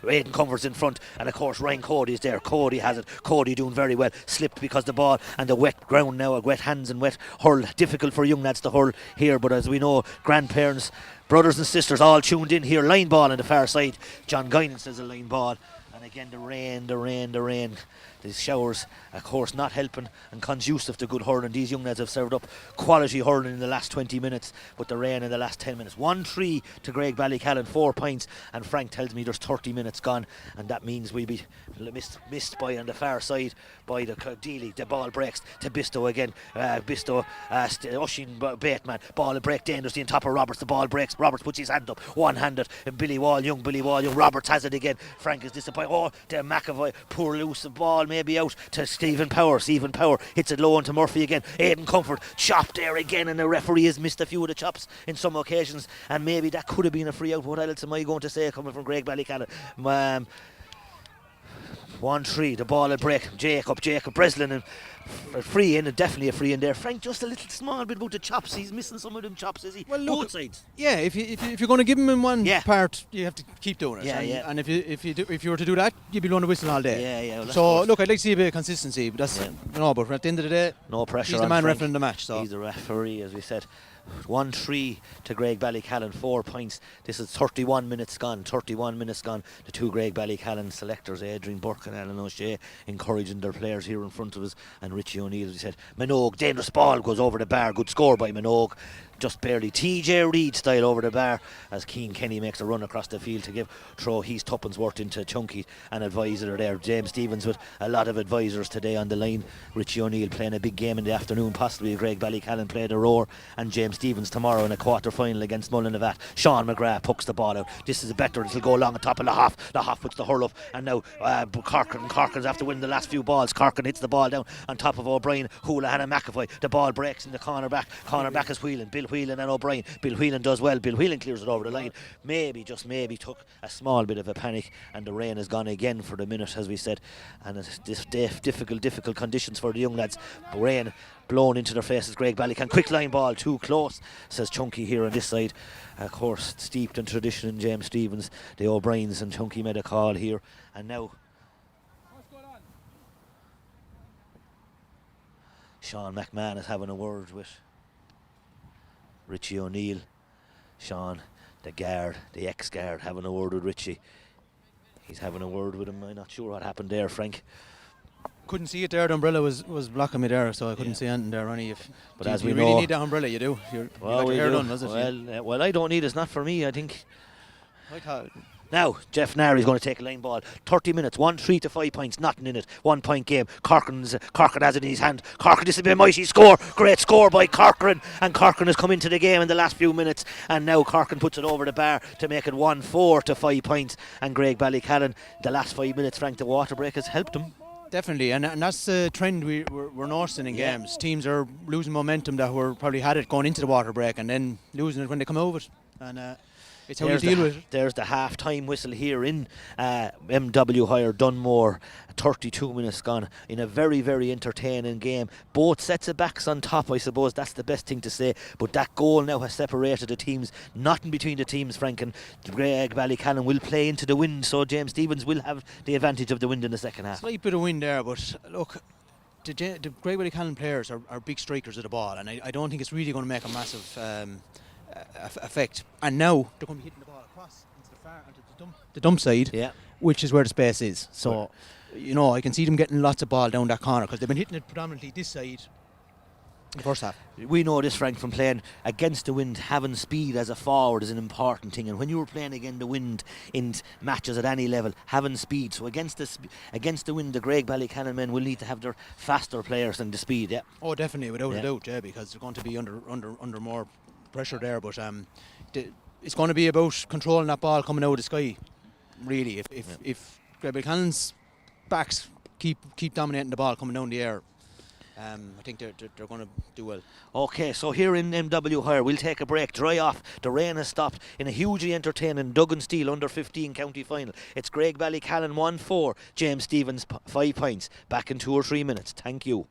Aidan Comfort's in front, and of course Ryan Cody's there. Cody has it. Cody doing very well. Slipped because the ball and the wet ground now, wet hands and wet hurl. Difficult for young lads to hurl here, but as we know, grandparents, brothers and sisters all tuned in here. Line ball on the far side. John Guinan says a line ball. And again the rain. The showers, of course, not helping and conducive to good hurling. These young lads have served up quality hurling in the last 20 minutes, but the rain in the last 10 minutes. 1-3 to Graigue Ballycallan, 4 points, and Frank tells me there's 30 minutes gone, and that means we'll be missed by on the far side by the Dealey. The ball breaks to Bisto again. Ushin Bateman. Ball break dangerously on top of Roberts. The ball breaks. Roberts puts his hand up, one-handed. Billy Wall Young. Roberts has it again. Frank is disappointed. Oh, to McAvoy. Poor loose ball. Maybe out to Stephen Power hits it low onto Murphy again. Aidan Comfort chopped there again, and the referee has missed a few of the chops in some occasions, and maybe that could have been a free out. What else am I going to say coming from Graigue Ballycallan? 1-3, the ball will break. Jacob Breslin, and free in, and definitely a free in there. Frank, just a little small bit about the chops. He's missing some of them chops, is he? Well, look, both sides. Yeah, if you're going to give him in one part, you have to keep doing it. And if you were to do that, you'd be blowing the whistle all day. Well, so look, I'd like to see a bit of consistency, but that's but at the end of the day, no pressure. He's the man refereeing the match. So he's the referee, as we said. 1-3 to Graigue Ballycallan, 4 points. This is 31 minutes gone. The two Graigue Ballycallan selectors, Adrian Burke and Alan O'Shea, encouraging their players here in front of us, and Richie O'Neill, as we said. Minogue, dangerous ball, goes over the bar. Good score by Minogue. Just barely TJ Reid style over the bar as Keane Kenny makes a run across the field to throw his tuppence worth into Chunky, and advisor there, James Stevens, with a lot of advisors today on the line. Richie O'Neill playing a big game in the afternoon, possibly Graigue Ballycallan played a roar, and James Stevens tomorrow in a quarter final against Mullinavat. Sean McGrath pucks the ball out. This is better. It'll go along on top of Lahoff puts the hurl up, and now Corkin's after winning the last few balls. Corkin hits the ball down on top of O'Brien, Houlihan and McAvoy. The ball breaks in the corner back is Whelan, Bill Whelan and O'Brien. Bill Whelan does well. Bill Whelan clears it over the line. Maybe took a small bit of a panic, and the rain has gone again for the minute, as we said, and it's difficult conditions for the young lads. Rain blown into their faces. Graigue Ballycallan, quick line ball, too close, says Chunky here on this side. Of course, steeped in tradition in James Stevens, the O'Briens, and Chunky made a call here, and now Sean McMahon is having a word with Richie O'Neill. Sean, the ex-guard, having a word with Richie. He's having a word with him. I'm not sure what happened there, Frank. Couldn't see it there. The umbrella was blocking me there, so I couldn't see anything there, Ronnie. But as we you know, really need that umbrella, you do. Well, your hair done, does it? Well, I don't need it. It's not for me, I think. Like now, Jeff Nary's going to take a line ball. 30 minutes, 1-3 to 5 points, nothing in it. 1 point game. Corcoran has it in his hand. Corcoran, this has been a mighty score. Great score by Corcoran. And Corcoran has come into the game in the last few minutes. And now Corcoran puts it over the bar to make it 1-4 to 5 points. And Graigue Ballycallan, the last 5 minutes, Frank, the water break has helped them. Definitely, and that's the trend we're noticing in games. Teams are losing momentum that were probably had it going into the water break, and then losing it when they come over it. And it's how you deal with it. There's the half-time whistle here in MW Hire Dunmore. 32 minutes gone in a very, very entertaining game. Both sets of backs on top, I suppose. That's the best thing to say. But that goal now has separated the teams. Nothing between the teams, Frank, and Graigue Ballycallan will play into the wind, so James Stevens will have the advantage of the wind in the second half. Slight bit of wind there, but look, the Graigue Ballycallan players are big strikers of the ball, and I don't think it's really going to make a massive effect. And now they're going to be hitting the ball across into the dump side, which is where the space is. So, I can see them getting lots of ball down that corner, because they've been hitting it predominantly this side in the first half. We know this, Frank, from playing against the wind. Having speed as a forward is an important thing, and when you were playing against the wind in matches at any level, having speed. So against the wind, the Graigue Ballycallan men will need to have their faster players than the speed. Yeah. Oh, definitely, without a doubt, yeah, because they're going to be under more pressure there. But it's going to be about controlling that ball coming out of the sky. Really, if Graigue Ballycallan's backs keep dominating the ball coming down the air, I think they're going to do well. Okay, so here in MW Hire, we'll take a break, dry off. The rain has stopped in a hugely entertaining Duggan Steel under 15 county final. It's Graigue Ballycallan 1-4, James Stevens 5 points. Back in 2 or 3 minutes. Thank you.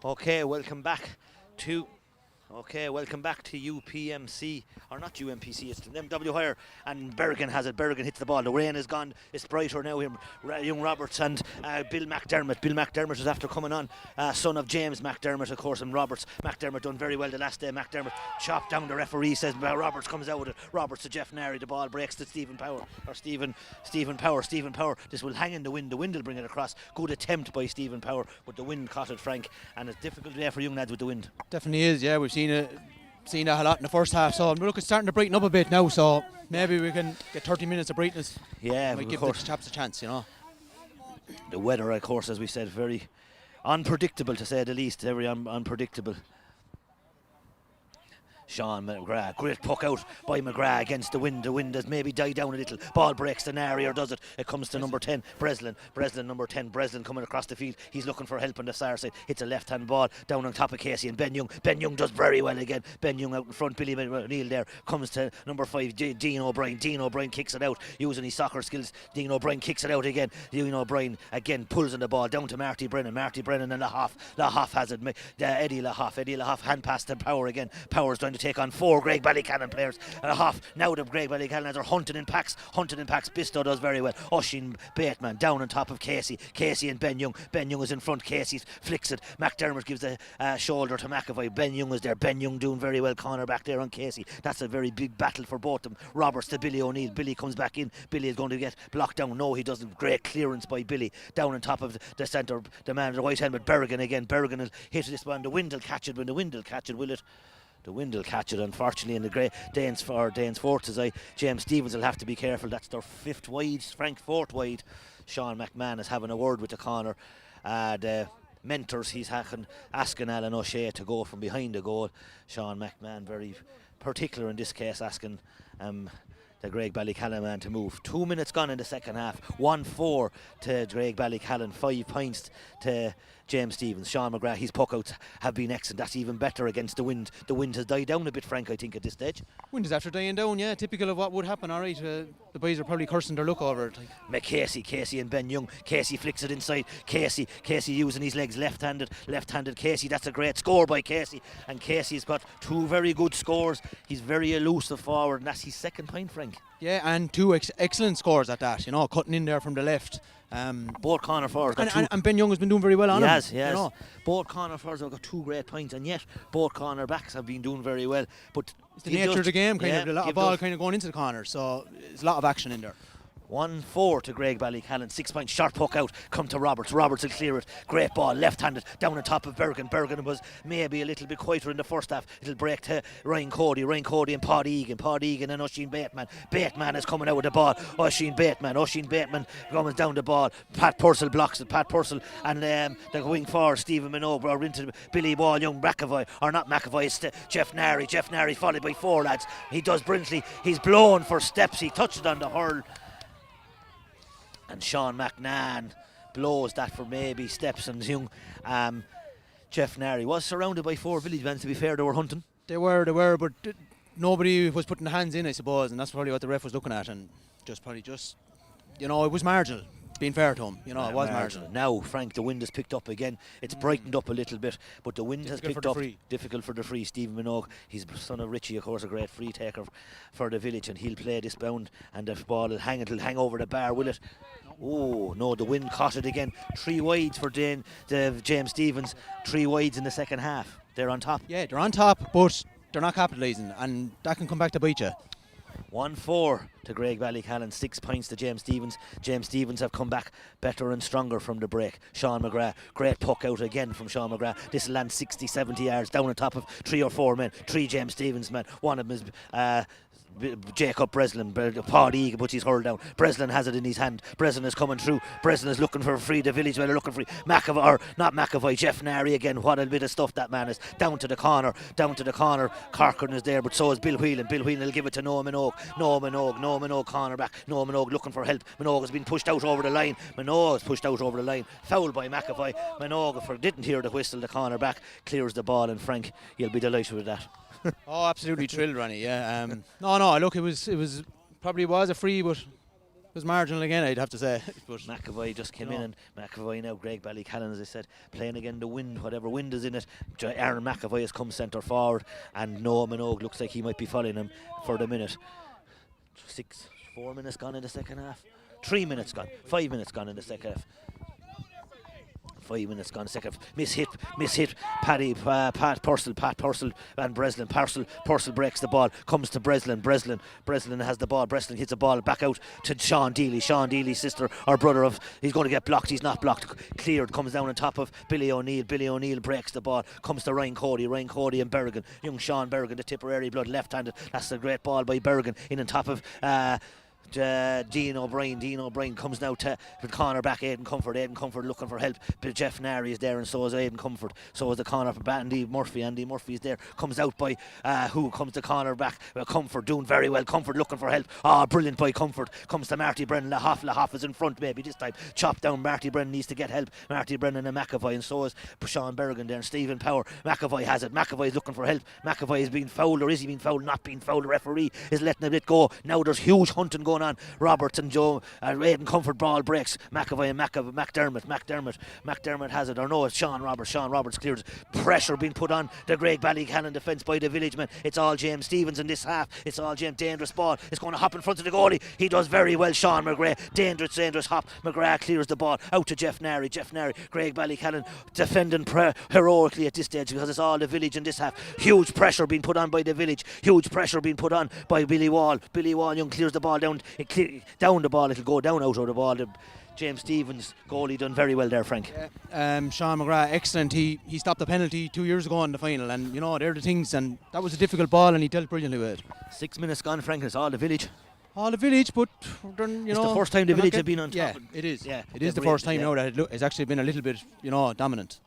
Okay, welcome back to Okay, welcome back to UPMC, or not UMPC, it's MW Hire, and Bergen has it. Bergen hits the ball. The rain is gone. It's brighter now here. Young Roberts and Bill McDermott. Bill McDermott is after coming on, son of James McDermott, of course, and Roberts. McDermott done very well the last day. McDermott chopped down. The referee says Roberts comes out with it. Roberts to Jeff Nary. The ball breaks to Stephen Power. Stephen Power. This will hang in the wind. The wind will bring it across. Good attempt by Stephen Power, but the wind caught it, Frank, and it's difficult there for young lads with the wind. Definitely is, yeah. We've seen that a lot in the first half, so look, it's starting to brighten up a bit now, so maybe we can get 30 minutes of brightness. Yeah, might give the chaps a chance, you know. The weather, of course, as we said, very unpredictable, to say the least. Very unpredictable. Sean McGrath, great puck out by McGrath against the wind. The wind has maybe died down a little. Ball breaks to Nary, or does it? It comes to number 10, Breslin. Number 10, Breslin coming across the field. He's looking for help on the far side. Hits a left-hand ball down on top of Casey and Ben Young. Ben Young does very well again. Ben Young out in front. Billy O'Neill there. Comes to number 5, Dean O'Brien. Dean O'Brien kicks it out using his soccer skills. Dean O'Brien kicks it out again. Dean O'Brien again pulls on the ball down to Marty Brennan. Marty Brennan and Lahoff has it. Eddie Lahoff hand pass to Power again. Power's trying to take on 4 Graigue Ballycallan players and a half. Now the Graigue Ballycallan are hunting in packs. Bisto does very well. Oisin Bateman down on top of Casey and Ben Young. Ben Young is in front. Casey flicks it. McDermott gives a shoulder to McAvoy. Ben Young is there. Ben Young doing very well. Corner back there on Casey. That's a very big battle for both of them. Roberts to Billy O'Neill. Billy comes back in. Billy is going to get blocked down. No, he doesn't. Great clearance by Billy down on top of the centre. The man in the white helmet, Bergen again. Bergen will hit this one. The wind will catch it. When the wind will catch it, will it? The wind will catch it, unfortunately, in the great Danes Forts. James Stevens will have to be careful. That's their 5th wide, Frank 4th wide. Sean McMahon is having a word with the corner. The mentors, he's asking Alan O'Shea to go from behind the goal. Sean McMahon very particular in this case, asking the Graigue Ballycallan man to move. 2 minutes gone in the second half. 1-4 to Graigue Ballycallan. 5 points to James Stevens. Sean McGrath, his puckouts have been excellent. That's even better against the wind. The wind has died down a bit, Frank, I think, at this stage. Wind is after dying down, yeah. Typical of what would happen, all right. The boys are probably cursing their luck over it. Casey and Ben Young. Casey flicks it inside. Casey using his legs, left-handed Casey. That's a great score by Casey. And Casey's got 2 very good scores. He's very elusive forward, and that's his 2nd point, Frank. Yeah, and 2 excellent scores at that, you know, cutting in there from the left. Both corner forwards. And Ben Young has been doing very well on him. Yes. You know. Both corner forwards have got 2 great points, and yet both corner backs have been doing very well. But it's the nature of the game, a lot of ball kind of going into the corner, so there's a lot of action in there. 1-4 to Graigue Ballycallan. 6 points, short puck out, come to Roberts. Roberts will clear it. Great ball, left-handed, down on top of Bergen. Bergen was maybe a little bit quieter in the first half. It'll break to Ryan Cody and Pod Egan and Oisin Bateman. Bateman is coming out with the ball. Oisin Bateman comes down the ball. Pat Purcell blocks it. Pat Purcell and the wing forward, Stephen Minogue, or into Billy Wall, young McAvoy, or not McAvoy, it's Jeff Nary. Jeff Nary followed by 4 lads. He does brilliantly. He's blown for steps. He touched it on the hurl. And Sean McNann blows that for maybe steps, and young Jeff Nary was surrounded by 4 village men. To be fair, they were hunting. They were, but nobody was putting hands in, I suppose, and that's probably what the ref was looking at, and you know, it was marginal. Being fair to him, you know, it was marginal. Now, Frank, the wind has picked up again. It's brightened up a little bit, but the wind has picked up. Difficult for the free. Stephen Minogue, he's son of Richie, of course, a great free taker for the village, and he'll play this bound, and the ball will hang. It'll hang over the bar, will it? Oh no, the wind caught it again. 3 wides for James Stevens. 3 wides in the second half. They're on top. Yeah, they're on top, but they're not capitalising, and that can come back to bite you. 1-4 to Graigue Ballycallan, 6 points to James Stevens. James Stevens have come back better and stronger from the break. Sean McGrath, great puck out again from Sean McGrath. This will land 60-70 yards down on top of 3 or 4 men. 3 James Stevens men. One of them is Jacob Breslin. Pod Egan puts his hurl down. Breslin has it in his hand. Breslin is coming through. Breslin is looking for free. The village men are looking free. McAvoy, or not McAvoy, Jeff Nary again. What a bit of stuff that man is. Down to the corner. Corcoran is there, but so is Bill Whelan. Bill Whelan will give it to Noah Minogue, corner back. Noah Minogue looking for help. Minogue has been pushed out over the line. Foul by McAvoy. Minogue didn't hear the whistle. The corner back clears the ball, and Frank, you'll be delighted with that. Oh, absolutely thrilled, Ronnie. Yeah. No. Look, it was probably was a free, but was marginal again, I'd have to say. But McAvoy just came in, and McAvoy now, Graigue Ballycallan, as I said, playing again the wind, whatever wind is in it. Aaron McAvoy has come centre forward, and Noah Minogue looks like he might be following him for the minute. 4 minutes gone in the second half. 3 minutes gone. 5 minutes gone in the second half. 5 minutes gone, second. Miss hit. Pat Purcell and Breslin. Purcell breaks the ball, comes to Breslin. Breslin has the ball. Breslin hits the ball back out to Sean Deely. Sean Deely's sister or brother of, he's going to get blocked. He's not blocked. Cleared, comes down on top of Billy O'Neill. Billy O'Neill breaks the ball, comes to Ryan Cody and Berrigan. Young Sean Berrigan, the Tipperary blood, left-handed. That's a great ball by Berrigan in on top of Dean O'Brien comes now to the corner back. Aidan Comfort looking for help, but Jeff Nary is there, and so is Aidan Comfort. So is the corner for Andy Murphy is there, comes out by who comes the corner back. Comfort doing very well. Comfort looking for help. Brilliant by Comfort. Comes to Marty Brennan. Lahoff is in front maybe this time. Chopped down. Marty Brennan needs to get help. Marty Brennan and McAvoy, and so is Sean Berrigan there, and Stephen Power. McAvoy has it. McAvoy is looking for help. McAvoy is being fouled, or is he being fouled? Not being fouled. The referee is letting it go. Now there's huge hunting going on. Roberts and Joe, Aidan Comfort ball breaks. McAvoy and McDermott has it, or no, it's Sean Roberts clears. Pressure being put on the Graigue Ballycallan defence by the village men. It's all James Stevens in this half. It's all James. Dangerous ball. It's going to hop in front of the goalie. He does very well. Sean McGrath. Dangerous hop. McGrath clears the ball out to Jeff Nary. Graigue Ballycallan defending heroically at this stage, because it's all the village in this half. Huge pressure being put on by the village. Huge pressure being put on by Billy Wall. Young clears the ball down. Down the ball, it'll go down out of the ball. James Stevens, goalie, done very well there, Frank. Sean McGrath, excellent. He stopped the penalty 2 years ago in the final, and they're the things, and that was a difficult ball, and he dealt brilliantly with it. 6 minutes gone, Frank, and it's all the village. But it's the first time the village have been on top. Yeah, it is. Yeah, it is the first time now that it's actually been a little bit, dominant.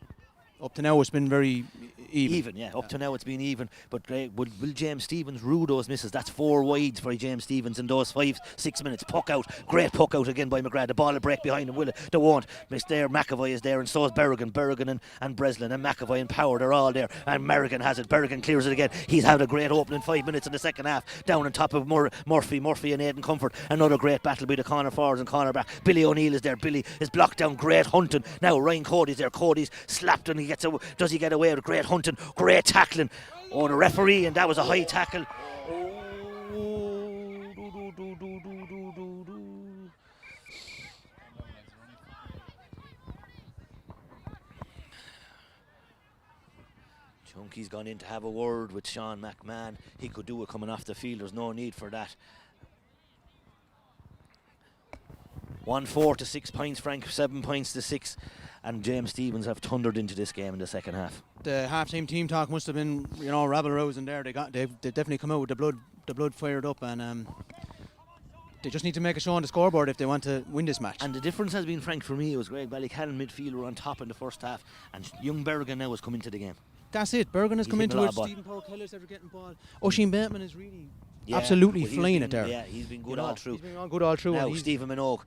Up to now, it's been very even. Up to now it's been even, but will James Stevens rue those misses? That's 4 wides for James Stevens in those 5-6 minutes. Puck out, great puck out again by McGrath. The ball will break behind him, will it? They won't. Miss there, McAvoy is there, and so is Berrigan and Breslin, and McAvoy and Power, they're all there, and Merrigan has it. Berrigan clears it again. He's had a great opening 5 minutes in the second half, down on top of Murphy and Aidan Comfort. Another great battle by the corner forwards and corner back. Billy O'Neill is there. Billy is blocked down, great hunting. Now Ryan Cody's there. Cody's slapped, and does he get away with great hunting, great tackling? The referee, and that was a high tackle. Chunky's gone in to have a word with Sean McMahon. He could do it coming off the field. There's no need for that. 1-4 to 6 points, Frank. 7 points to 6. And James Stevens have thundered into this game in the second half. The half-time team talk must have been, rabble-rousing there. They definitely come out with the blood fired up, and they just need to make a show on the scoreboard if they want to win this match. And the difference has been, Frank, for me, it was Graigue Ballycallan midfield were on top in the first half, and young Berrigan now has come into the game. That's it. Berrigan has come into it. Stephen Power-Kelly's ever getting ball. Oisin Bateman is really absolutely flying it there. Yeah, he's been good all through. He's been good all through. Now Stephen Minogue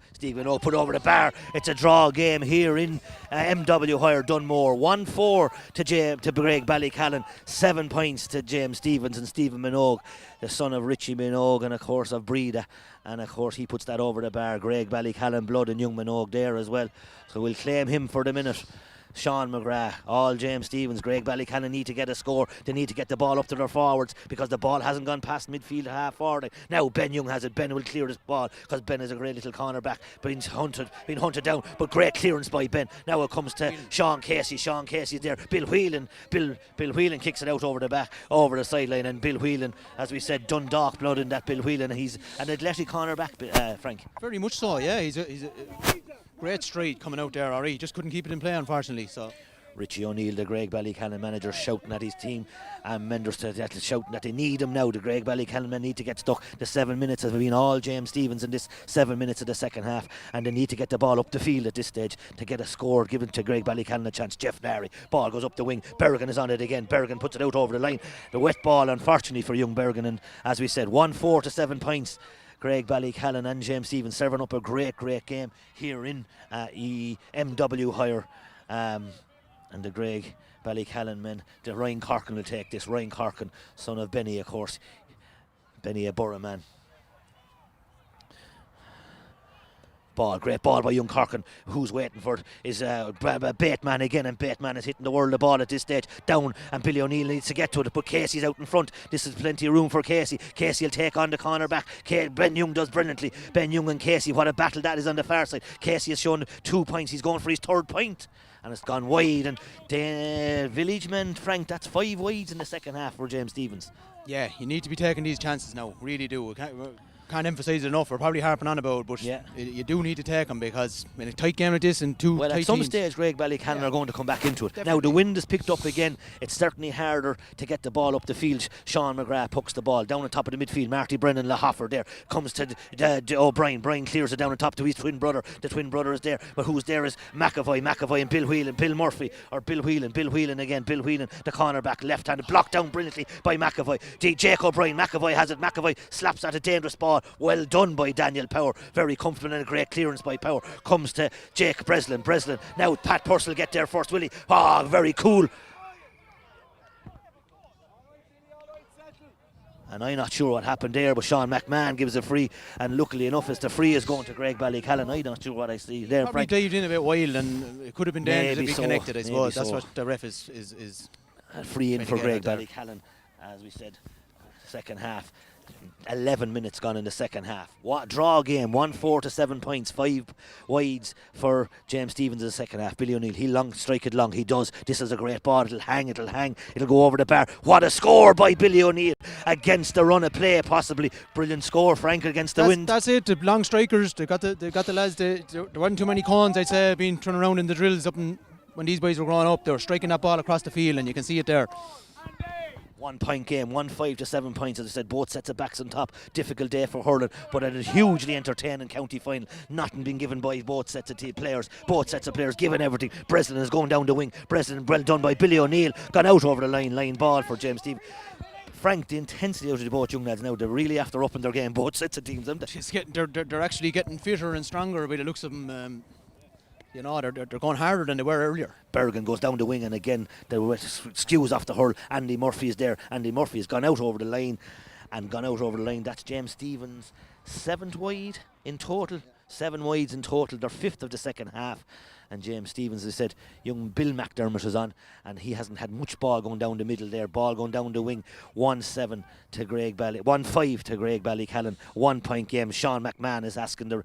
put over the bar. It's a draw game here in MW Hire Dunmore. 1-4 to Graigue Ballycallan. 7 points to James Stevens and Stephen Minogue, the son of Richie Minogue and of course of Breda. And of course he puts that over the bar. Graigue Ballycallan blood and young Minogue there as well. So we'll claim him for the minute. Sean McGrath, all James Stevens. Graigue Ballycallan need to get a score. They need to get the ball up to their forwards, because the ball hasn't gone past midfield half forward. Now Ben Young has it. Ben will clear this ball, because Ben is a great little cornerback, being hunted down, but great clearance by Ben. Now it comes to Sean Casey. Sean Casey's there. Bill Whelan kicks it out over the sideline, and Bill Whelan, as we said, Dundalk blood in that Bill Whelan. He's an athletic cornerback, Frank. Very much so, yeah. He's a great stride coming out there, he just couldn't keep it in play, unfortunately. So Richie O'Neill, the Graigue Ballycallan manager, shouting at his team, and Menders shouting that they need him now. The Graigue Ballycallan men need to get stuck. The 7 minutes have been all James Stevens in this 7 minutes of the second half, and they need to get the ball up the field at this stage to get a score, giving to Graigue Ballycallan a chance. Jeff Nary, ball goes up the wing. Berrigan is on it again. Berrigan puts it out over the line. The wet ball, unfortunately for young Berrigan, and as we said, 1-4 to 7 points. Graigue Ballycallan and James Stevens serving up a great game here in MW Hire. And the Graigue Ballycallan men, the Ryan Corkin will take this. Ryan Corkin, son of Benny, of course. Benny, a Borough man. ball. Great ball by young Corkin. Who's waiting for it is Bateman again, and Bateman is hitting the world of ball at this stage. Down, and Billy O'Neill needs to get to it, but Casey's out in front. This is plenty of room for Casey. Casey will take on the corner back. Ben Young does brilliantly. Ben Young and Casey, what a battle that is on the far side. Casey has shown 2 points. He's going for his 3rd point. And it's gone wide, and the Villagemen, Frank, that's 5 wides in the second half for James Stephens. Yeah, you need to be taking these chances now, really do. We can't emphasise it enough. We're probably harping on about it, but you do need to take them, because in a tight game like this and two tight at some teams, stage Graigue Ballycallan are going to come back into it. Definitely. Now the wind has picked up again. It's certainly harder to get the ball up the field. Sean McGrath pucks the ball down on top of the midfield. Marty Brennan Lahoffer there comes to O'Brien. Brian clears it down on top to his twin brother. The twin brother is there, but who's there is McAvoy and Bill Whelan. Bill Murphy, or Bill Whelan again. Bill Whelan, the corner back, left-handed, blocked down brilliantly by McAvoy. Jake O'Brien, McAvoy has it. McAvoy slaps at a dangerous ball. Well done by Daniel Power. Very comfortable, and a great clearance by Power. Comes to Jake Breslin. Now Pat Purcell get there first, will he? Very cool. And I'm not sure what happened there, but Sean McMahon gives a free, and luckily enough, as the free is going to Graigue Ballycallan, I'm not sure what I see there. Probably dived in a bit wild, and it could have been dangerous if he connected, I suppose. That's what the ref is a free in for Graigue Ballycallan, as we said, second half. 11 minutes gone in the second half. What draw game, 1-4 to 7 points, 5 wides for James Stephens in the second half. Billy O'Neill, he'll strike it long, he does. This is a great ball, it'll hang, it'll go over the bar. What a score by Billy O'Neill against the run of play, possibly. Brilliant score, Frank, against the wind. That's it, the long strikers, they got the lads, there wasn't too many cons, I'd say, being thrown around in the drills when these boys were growing up. They were striking that ball across the field, and you can see it there. 1 point game, 5 to 7 points, as I said, both sets of backs on top. Difficult day for hurling, but a hugely entertaining county final. Nothing being given by both sets of players. Both sets of players given everything. Breslin is going down the wing. Breslin, well done by Billy O'Neill. Gone out over the line ball for James Stephens. Frank, the intensity out of the both young lads now, they're really after upping their game, both sets of teams, aren't they? They're actually getting fitter and stronger by the looks of them. They're going harder than they were earlier. Bergen goes down the wing, and again the skews off the hurl. Andy Murphy is there. Andy Murphy has gone out over the line. That's James Stephens' 7th wide in total. 7 wides in total. They're 5th of the second half. And James Stephens, as I said, young Bill McDermott is on, and he hasn't had much ball going down the middle there. Ball going down the wing. 1-5 to Graigue Ballycallan. 1 point game. Sean McMahon is asking the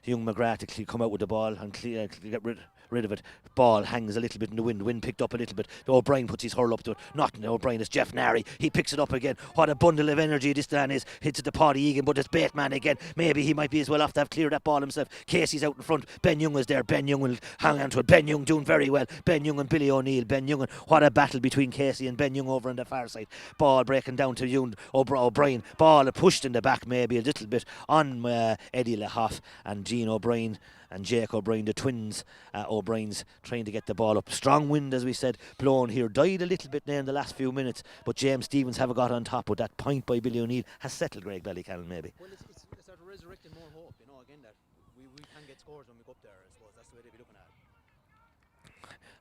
young McGrath to come out with the ball and get rid of it. Ball hangs a little bit in the wind. Wind picked up a little bit. O'Brien puts his hurl up to it. Not O'Brien, it's Jeff Nary. He picks it up again. What a bundle of energy this man is. Hits it to Paddy Egan, but it's Bateman again. Maybe he might be as well off to have cleared that ball himself. Casey's out in front. Ben Young is there. Ben Young will hang on to it. Ben Young doing very well. Ben Young and Billy O'Neill. Ben Young, and what a battle between Casey and Ben Young over on the far side. Ball breaking down to Young O'Brien. Ball pushed in the back maybe a little bit on Eddie Lahoff and Gene O'Brien and Jake O'Brien, the twins. O'Brien's trying to get the ball up. Strong wind, as we said, blowing here. Died a little bit there in the last few minutes, but James Stephens have got on top. But that point by Billy O'Neill has settled Graigue Ballycallan maybe. Well, it's sort of resurrecting more hope, again, that we can get scores when we go up there, I suppose. That's the way they'll be looking at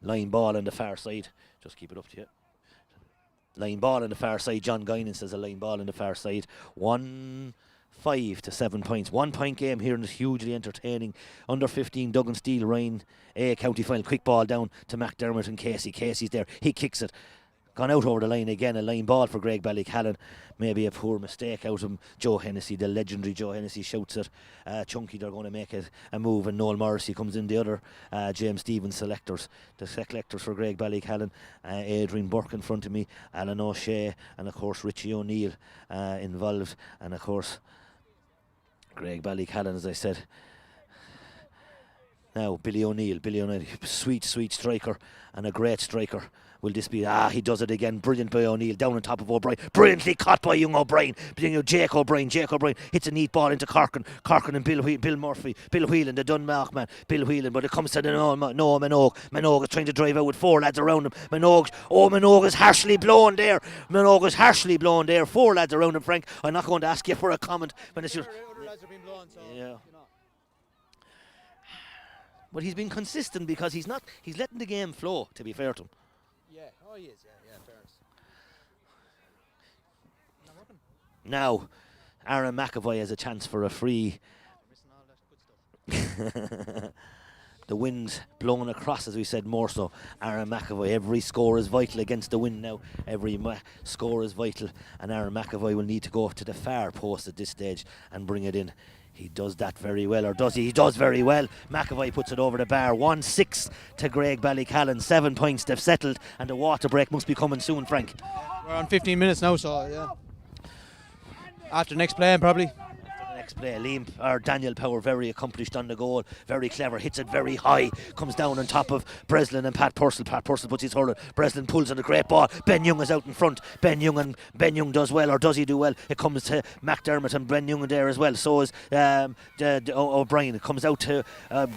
it. Line ball on the far side. Just keep it up to you. Line ball on the far side. John Guinan says a line ball on the far side. 1-5 to 7 points. 1 point game here, and it's hugely entertaining. Under 15 Duggan Steele Ryan county final. Quick ball down to McDermott and Casey. Casey's there. He kicks it. Gone out over the line again. A line ball for Graigue Ballycallan. Maybe a poor mistake out of him. Joe Hennessy, the legendary Joe Hennessy, shouts it. Chunky, they're going to make it a move, and Noel Morrissey comes in, the other James Stephens selectors. The selectors for Graigue Ballycallan. Adrian Burke in front of me. Alan O'Shea, and of course Richie O'Neill involved. And of course Graigue Ballycallan, as I said. Now Billy O'Neill, sweet striker, and a great striker. Will this be? He does it again. Brilliant by O'Neill, down on top of O'Brien. Brilliantly caught by young O'Brien. Jake O'Brien hits a neat ball into Corkin and Bill Murphy. Bill Whelan, the Dunmark man. Bill Whelan, but it comes to the Noah Minogue. Minogue is trying to drive out with 4 lads around him. Minogue is harshly blown there. 4 lads around him, Frank. I'm not going to ask you for a comment when it's your... Other lads are being blown, so, yeah. But he's been consistent because he's letting the game flow, to be fair to him. Yeah, he is, fairness. Now, Aaron McAvoy has a chance for a free. The wind's blowing across, as we said, more so. Aaron McAvoy, every score is vital against the wind now. Every score is vital, and Aaron McAvoy will need to go to the far post at this stage and bring it in. He does that very well, or does he? He does very well. McAvoy puts it over the bar. 1-6 to Graigue Ballycallan. 7 points, they've settled, and the water break must be coming soon, Frank. We're on 15 minutes now, so yeah. After next play, probably. Next play, Liam or Daniel Power, very accomplished on the goal, very clever, hits it very high, comes down on top of Breslin and Pat Purcell. Pat Purcell puts his hurler, Breslin pulls on a great ball. Ben Young is out in front. Ben Young does well, or does he do well? It comes to McDermott and Ben Young there as well. So is O'Brien. It comes out to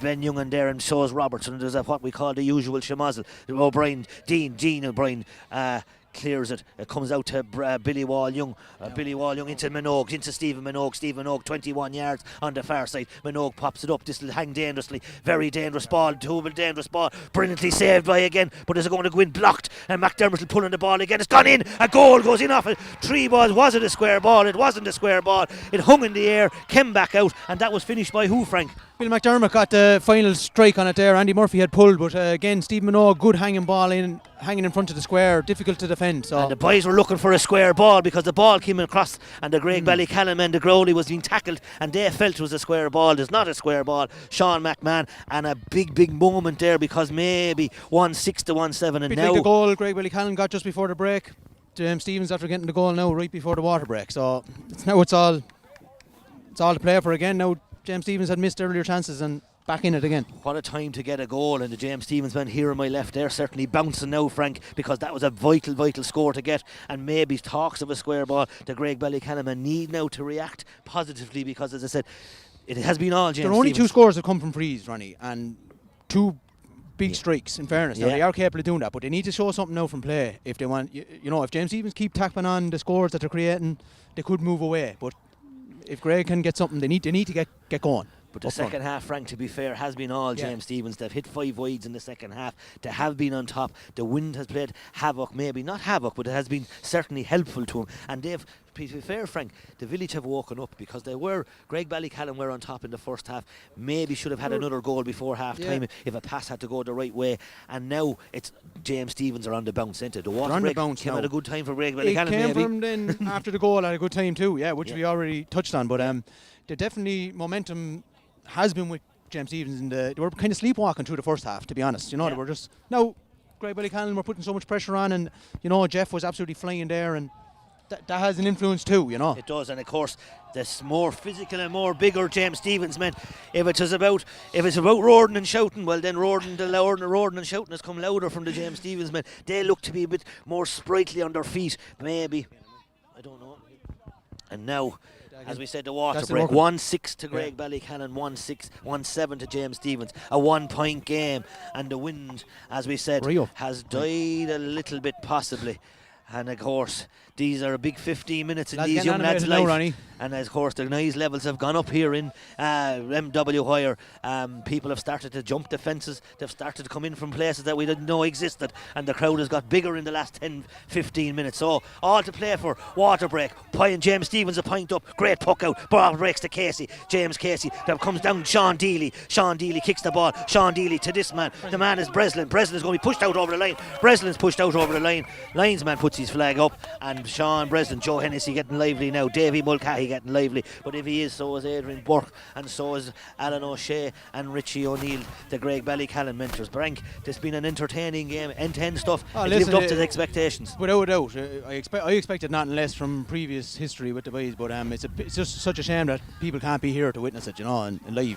Ben Young and there, and so is Robertson. There's what we call the usual shemazel. O'Brien, Dean O'Brien. Clears it. It comes out to Billy Wall-Young. Billy Wall-Young into Minogue, into Stephen Minogue. Stephen Minogue, 21 yards on the far side. Minogue pops it up. This will hang dangerously. Very dangerous ball. Double dangerous ball. Brilliantly saved by again. But is it going to go in blocked? And McDermott will pull on the ball again. It's gone in. A goal goes in off it. 3 balls. Was it a square ball? It wasn't a square ball. It hung in the air, came back out, and that was finished by who, Frank? Bill McDermott got the final strike on it there. Andy Murphy had pulled, but again, Steve Minogue, good hanging ball hanging in front of the square, difficult to defend. So. And the boys were looking for a square ball because the ball came across, and the Graigue Ballycallan man, the Growley, was being tackled, and they felt it was a square ball. There's not a square ball. Sean McMahon, and a big moment there, because maybe 1-6 to 1-7, and now the goal Graigue Ballycallan got just before the break. James Stevens after getting the goal now right before the water break. So it's all to play for again now. James Stevens had missed earlier chances and back in it again. What a time to get a goal, and the James Stevens man here on my left there certainly bouncing now, Frank, because that was a vital score to get, and maybe talks of a square ball. The Graigue Ballycallan man need now to react positively, because, as I said, it has been all James There are only Stevens. 2 scores that come from frees, Ronnie, and 2 big strikes, in fairness. Now, they are capable of doing that, but they need to show something now from play if they want. If James Stevens keep tapping on the scores that they're creating, they could move away, but if Graigue can get something, they need to get going. But the second half, Frank, to be fair, has been all James Stevens. They've hit 5 wides in the second half. They have been on top. The wind has played havoc, maybe not havoc, but it has been certainly helpful to them. And they've, to be fair, Frank, the village have woken up, because Graigue Ballycallan were on top in the first half. Maybe should have had another goal before half time if a pass had to go the right way. And now it's James Stevens are on the bounce, isn't it? The water break came at a good time for Graigue Ballycallan. It came maybe. from then after the goal at a good time too, which we already touched on. But the definitely momentum has been with James Stevens, and they were kind of sleepwalking through the first half, to be honest. They were just Graigue Ballycallan were putting so much pressure on, and Jeff was absolutely flying there, and that has an influence too. It does, and of course this more physical and more bigger James Stevens meant if it's about roaring and shouting, well then roaring and shouting has come louder from the James Stevens men. They look to be a bit more sprightly on their feet, maybe. I don't know. And now, as we said, the water break. 1-6 to Graigue Ballycallan, 1-7 to James Stevens. A 1-point game, and the wind, as we said, has died a little bit possibly. And of course, these are a big 15 minutes in these young lads' life. And of course, the noise levels have gone up here in MW Hire. People have started to jump the fences. They've started to come in from places that we didn't know existed. And the crowd has got bigger in the last 10-15 minutes. So, all to play for. Water break. James Stevens a point up. Great puck out. Ball breaks to Casey. James Casey. That comes down Sean Deely. Sean Deely kicks the ball. Sean Deely to this man. The man is Breslin. Breslin is going to be pushed out over the line. Breslin's pushed out over the line. Linesman puts his flag up. And Sean Breslin, Joe Hennessy getting lively now. Davy Mulcahy getting lively. But if he is, so is Adrian Burke. And so is Alan O'Shea and Richie O'Neill, the Graigue Ballycallan mentors. Brank, this has been an entertaining game. End-to-end stuff. It lived up to the expectations. Without a doubt. I expected nothing less from previous history with the boys. But it's just such a shame that people can't be here to witness it, and live.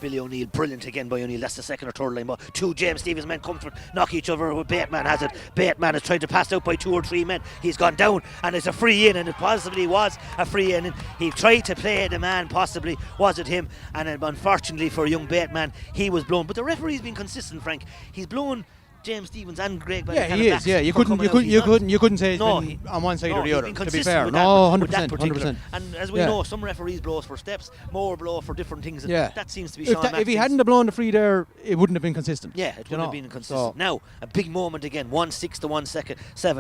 Billy O'Neill, brilliant again by O'Neill. That's the second or third line ball. 2 James Stevens men come for knock each other. Bateman has it. Bateman is trying to pass out by 2 or 3 men. He's gone down, and it's a free in, and it possibly was a free in. And he tried to play the man, possibly was it him, and unfortunately for young Bateman, he was blown. But the referee's been consistent, Frank. He's blown James Stevens and Graigue Yeah, Ballycallan he is. backs Yeah, you for couldn't, coming you out. couldn't, He's you not- couldn't, you couldn't say he's No, been on one side or the he's other. been To be consistent fair, with no, with that 100%, particular. 100%. And as we Yeah. know, some referees blows for steps, more blow for different things. And Yeah. that seems to be If, Sean if he Maxton's- hadn't have blown the free there, it wouldn't have been consistent. Yeah, it You would have know, been consistent. so- Now, a big moment again, 1-6 to 1-7.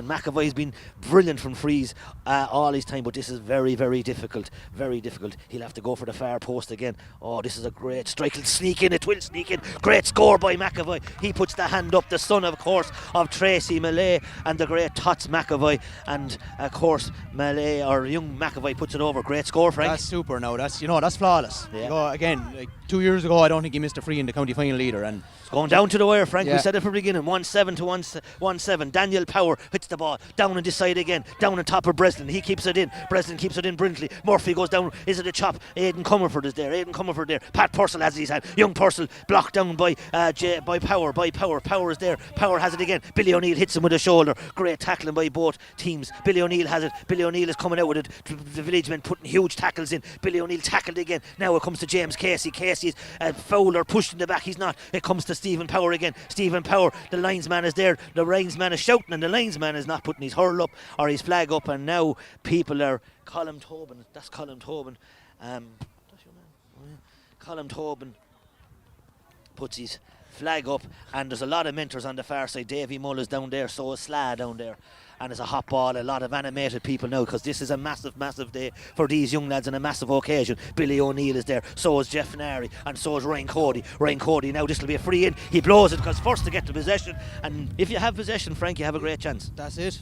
McAvoy's been brilliant from frees all his time, but this is very, very difficult. Very difficult. He'll have to go for the far post again. Oh, this is a great strike. It'll sneak in. It will sneak in. Great score by McAvoy. He puts the hand up. The son, of course, of Tracy Malay and the great Tots McAvoy. And, of course, Malay, or young McAvoy, puts it over. Great score, Frank. That's super now. That's flawless. Yeah. You know, again, like 2 years ago, I don't think he missed a free in the county final either. And Going down to the wire, Frank. Yeah. We said it from the beginning. 1-7 to 1-7. Daniel Power hits the ball down on this side again. Down on top of Breslin. He keeps it in. Breslin keeps it in brilliantly. Murphy goes down. Is it a chop? Aidan Comerford is there. Pat Purcell has his hand. Young Purcell blocked down by Power. Power is there. Power has it again. Billy O'Neill hits him with a shoulder. Great tackling by both teams. Billy O'Neill has it. Billy O'Neill is coming out with it. The village men putting huge tackles in. Billy O'Neill tackled again. Now it comes to James Casey. Casey is Fowler pushed in the back. He's not. It comes to Stephen Power again. Stephen Power, the linesman is there. The linesman is shouting and the linesman is not putting his hurl up or his flag up. And now people are Colm Tobin. That's Colm Tobin. That's your man. Oh, yeah. Colm Tobin puts his flag up, and there's a lot of mentors on the far side. Davy Mull is down there, so is Sla down there. And it's a hot ball, a lot of animated people now, because this is a massive, massive day for these young lads and a massive occasion. Billy O'Neill is there, so is Jeff Nary, and so is Ryan Cody. Ryan Cody, now this will be a free in. He blows it because first to get the possession, and if you have possession, Frank, you have a great chance. that's it.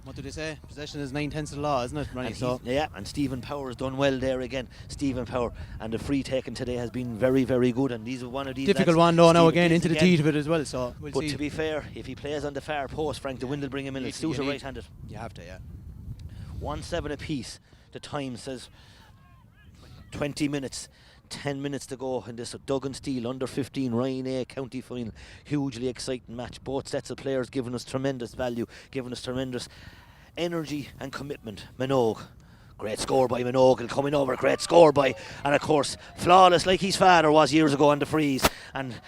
What did they say? Possession is 9/10 of the law, isn't it, Ronnie? And So yeah, and Stephen Power has done well there again. Stephen Power, and the free taken today has been very, very good. And these are one of these difficult lads, one though now Stephen again is into the again. teeth of it as well. So we'll But see. to be fair, if he plays on the far post, Frank, the wind will bring him in. It's suited need- right-handed. You have to, yeah. 1-7 apiece. The time says 20 minutes. 10 minutes to go in this Duggan Steel under 15 Ryan A county final. Hugely exciting match. Both sets of players giving us tremendous value, giving us tremendous energy and commitment. Minogue. Great score by Minogue, coming over, great score by, and of course, flawless like his father was years ago on the freeze. And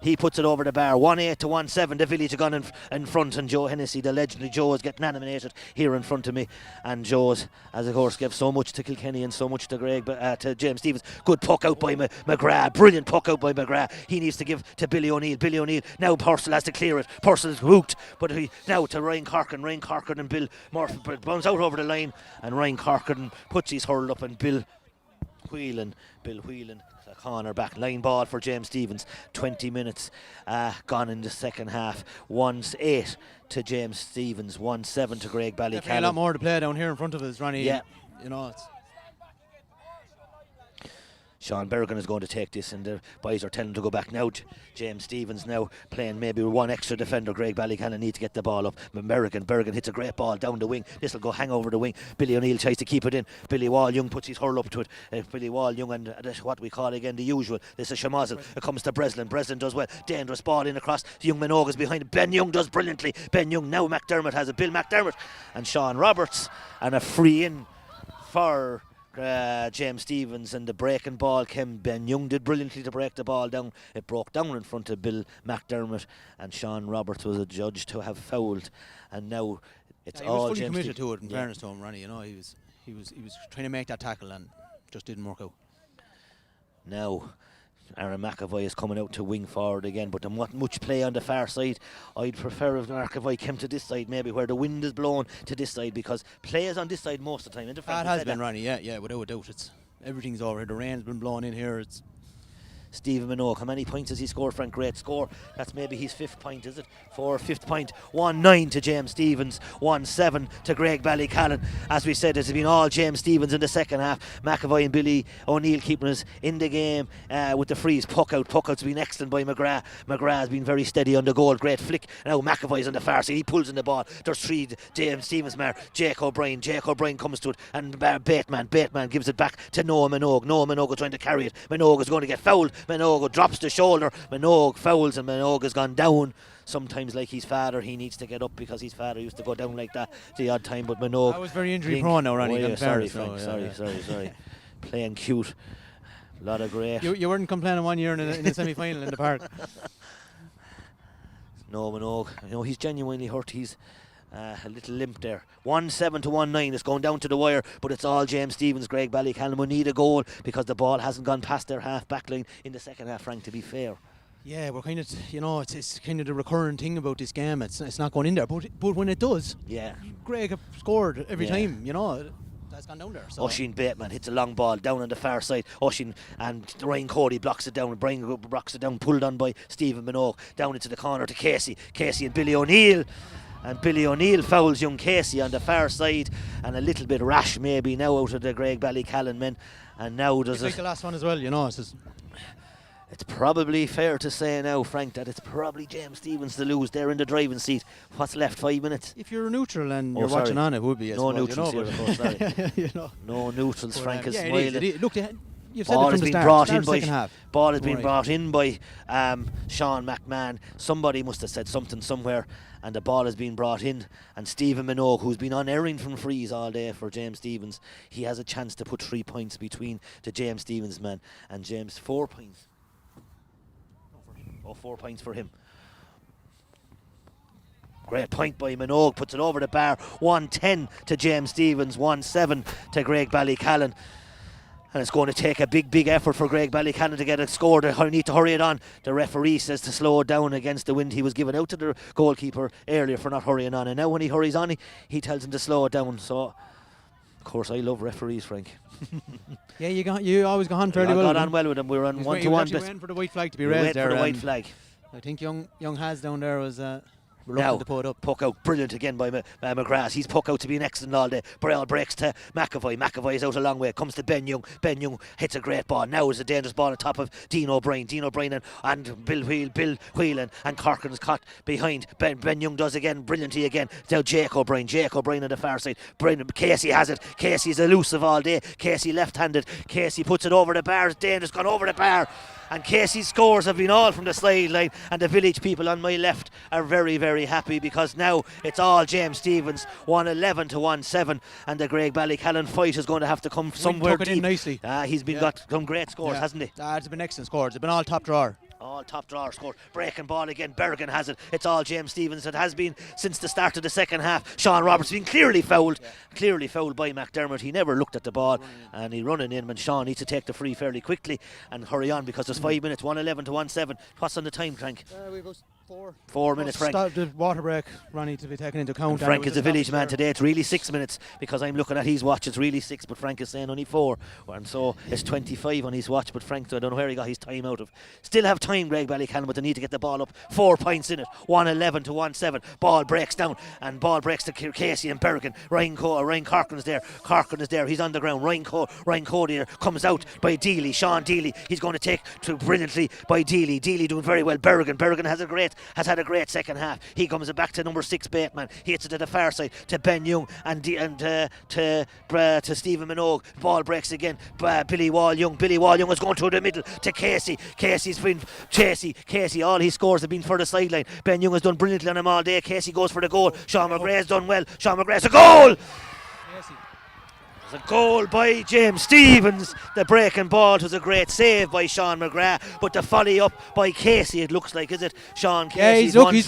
he puts it over the bar. 1-8 to 1-7. The village have gone in front, and Joe Hennessy, the legendary Joe, is getting animated here in front of me. And Joe's, as of course, gave so much to Kilkenny and so much to Graigue, to James Stevens. Good puck out by McGrath. Brilliant puck out by McGrath. He needs to give to Billy O'Neill. Billy O'Neill, now Purcell has to clear it. Purcell's hooked, but now to Ryan Corcoran. Ryan Corcoran and Bill Murphy bounce out over the line, and Ryan Corcoran puts his hurl up, and Bill Whelan, the corner back line ball for James Stevens. 20 minutes gone in the second half. 1-8 to James Stevens, 1-7 to Graigue Definitely a lot Ballycallan. more to play down here in front of us, Ronnie. Yeah. You know, it's Sean Berrigan is going to take this, and the boys are telling him to go back now. James Stevens now playing maybe with one extra defender. Graigue Ballycallan need to get the ball up. But Berrigan hits a great ball down the wing. This will go hang over the wing. Billy O'Neill tries to keep it in. Billy Wall-Young puts his hurl up to it. Billy Wall-Young, and that's what we call again the usual. This is Shamazel. It comes to Breslin. Breslin does well. Dangerous ball in across. Young Minogue is behind it. Ben Young does brilliantly. Ben Young, now McDermott has it. Bill McDermott and Sean Roberts, and a free in for James Stevens. And the breaking ball came. Ben Young did brilliantly to break the ball down. It broke down in front of Bill McDermott, and Sean Roberts was adjudged to have fouled. And now it's he all was fully James committed to it. In Yeah. fairness to him, Ronnie, you know, he was trying to make that tackle and just didn't work out. Now Aaron McAvoy is coming out to wing forward again, but there wasn't much play on the far side. I'd prefer if McAvoy came to this side, maybe where the wind is blowing to this side, because play is on this side most of the time. That has been, Ronnie, yeah, without a doubt. Everything's over here. The rain's been blowing in here. It's Stephen Minogue, how many points has he scored, Frank? Great score. That's maybe his fifth point, is it? Fifth point. 1-9 to James Stevens, 1-7 to Graigue Ballycallan. As we said, it's been all James Stevens in the second half. McAvoy and Billy O'Neill keeping us in the game with the freeze. Puck out's been excellent by McGrath. McGrath has been very steady on the goal. Great flick. Now McAvoy's on the far side. He pulls in the ball. There's three James Stevens mar. Jake O'Brien comes to it, and Bateman gives it back to Noah Minogue. Noah Minogue is trying to carry it. Minogue is going to get fouled. Minogue drops the shoulder. Minogue fouls, and Minogue has gone down. Sometimes, like his father, he needs to get up, because his father used to go down like that the odd time. But Minogue, I was very injury prone now, Ronnie. Oh, yeah, sorry, fairness, Frank. so, yeah. Sorry. Playing cute. A lot of great. You weren't complaining one year in a semi-final in the park. No, Minogue. You know, he's genuinely hurt. He's a little limp there. 1-7 to 1-9. It's going down to the wire, but it's all James Stevens. Graigue Ballycallan will need a goal because the ball hasn't gone past their half back line in the second half, Frank, to be fair. Yeah, we're kind of, you know, it's kind of the recurring thing about this game. It's not going in there, but when it does, yeah, Graigue have scored every time. You know, that's gone down there. So. Oisín Bateman hits a long ball down on the far side. Oisín and Ryan Cody blocks it down. Brian blocks it down, pulled on by Stephen Minogue down into the corner to Casey. Casey and Billy O'Neill. And Billy O'Neill fouls young Casey on the far side, and a little bit rash maybe now out of the Graigue Ballycallan men. And now does it's like the last one as well, you know. It's probably fair to say now, Frank, that it's probably James Stevens to lose. They're in the driving seat. What's left? 5 minutes? If you're neutral and you're watching on, it would be. No neutrals here, of course. Sorry. You know. No neutrals. But, Frank is yeah, smiling. Look, you've said Ball it has from been the brought start. in by. Half. Ball has been brought in by Sean McMahon. Somebody must have said something somewhere, and the ball has been brought in. And Stephen Minogue, who's been unerring from frees all day for James Stevens, he has a chance to put 3 points between the James Stevens man and James. 4 points. 4 points for him. Great point by Minogue, puts it over the bar. 1-10 to James Stevens, 1-7 to Graigue Ballycallan. And it's going to take a big effort for Graigue Ballycallan to get it scored. They need to hurry it on. The referee says to slow it down against the wind. He was given out to the goalkeeper earlier for not hurrying on, and now when he hurries on, he tells him to slow it down. So, of course, I love referees, Frank. Yeah, you always go on fairly well. I got on well with him. We were on 1-1. He was waiting for the white flag to be raised there. For the white flag. I think young Has down there was now, to put up. Puck out, brilliant again by McGrath. He's puck out to be an excellent all day. Ball breaks to McAvoy. McAvoy is out a long way. Comes to Ben Young. Ben Young hits a great ball. Now is a dangerous ball on top of Dean O'Brien. Dean O'Brien and Bill Whelan, and Corkin is caught behind. Ben Young does again, brilliantly again. Now Jake O'Brien on the far side. Casey has it. Casey's elusive all day. Casey left-handed. Casey puts it over the bar. Dangerous gone over the bar. And Casey's scores have been all from the sideline, and the village people on my left are very happy because now it's all James Stevens, 1-11 to 1-7, and the Graigue Ballycallan fight is going to have to come somewhere deep. In nicely. He's been got some great scores, hasn't he? It's been excellent scores. It's been all top drawer. All top drawer scored. Breaking ball again. Bergen has it. It's all James Stevens. It has been since the start of the second half. Sean Roberts been clearly fouled. Clearly fouled by McDermott. He never looked at the ball and he running in, and Sean needs to take the free fairly quickly and hurry on because there's 5 minutes. 1-11 to 1-7. What's on the time, Frank? We've got 4. 4 minutes, Frank. The water break, Ronnie, to be taken into account. And Frank is a village man today. It's really 6 minutes because I'm looking at his watch. It's really 6, but Frank is saying only 4. And so it's 25 on his watch, but Frank, I don't know where he got his time out of. Still have time, Graigue Ballycallan, but they need to get the ball up. 4 points in it. 1-11 to 1-7. Ball breaks down, and ball breaks to Casey and Bergen. Ryan Corkin is there. Corkin is there. He's on the ground. Ryan Cody there comes out by Deely. Sean Deely. He's going to take to brilliantly by Deely. Deely doing very well. Bergen has had a great second half. He comes back to number 6 Bateman. He hits it to the far side to Ben Young and to Stephen Minogue. Ball breaks again. Billy Wall Young is going through the middle to Casey. Casey's been Casey. All his scores have been for the sideline. Ben Young has done brilliantly on him all day. Casey goes for the goal. Sean McGrath's done well. Sean McGrath's a goal. There's a goal by James Stevens. The breaking ball was a great save by Sean McGrath, but the volley up by Casey, it looks like, is it? Sean Casey. Yeah, he's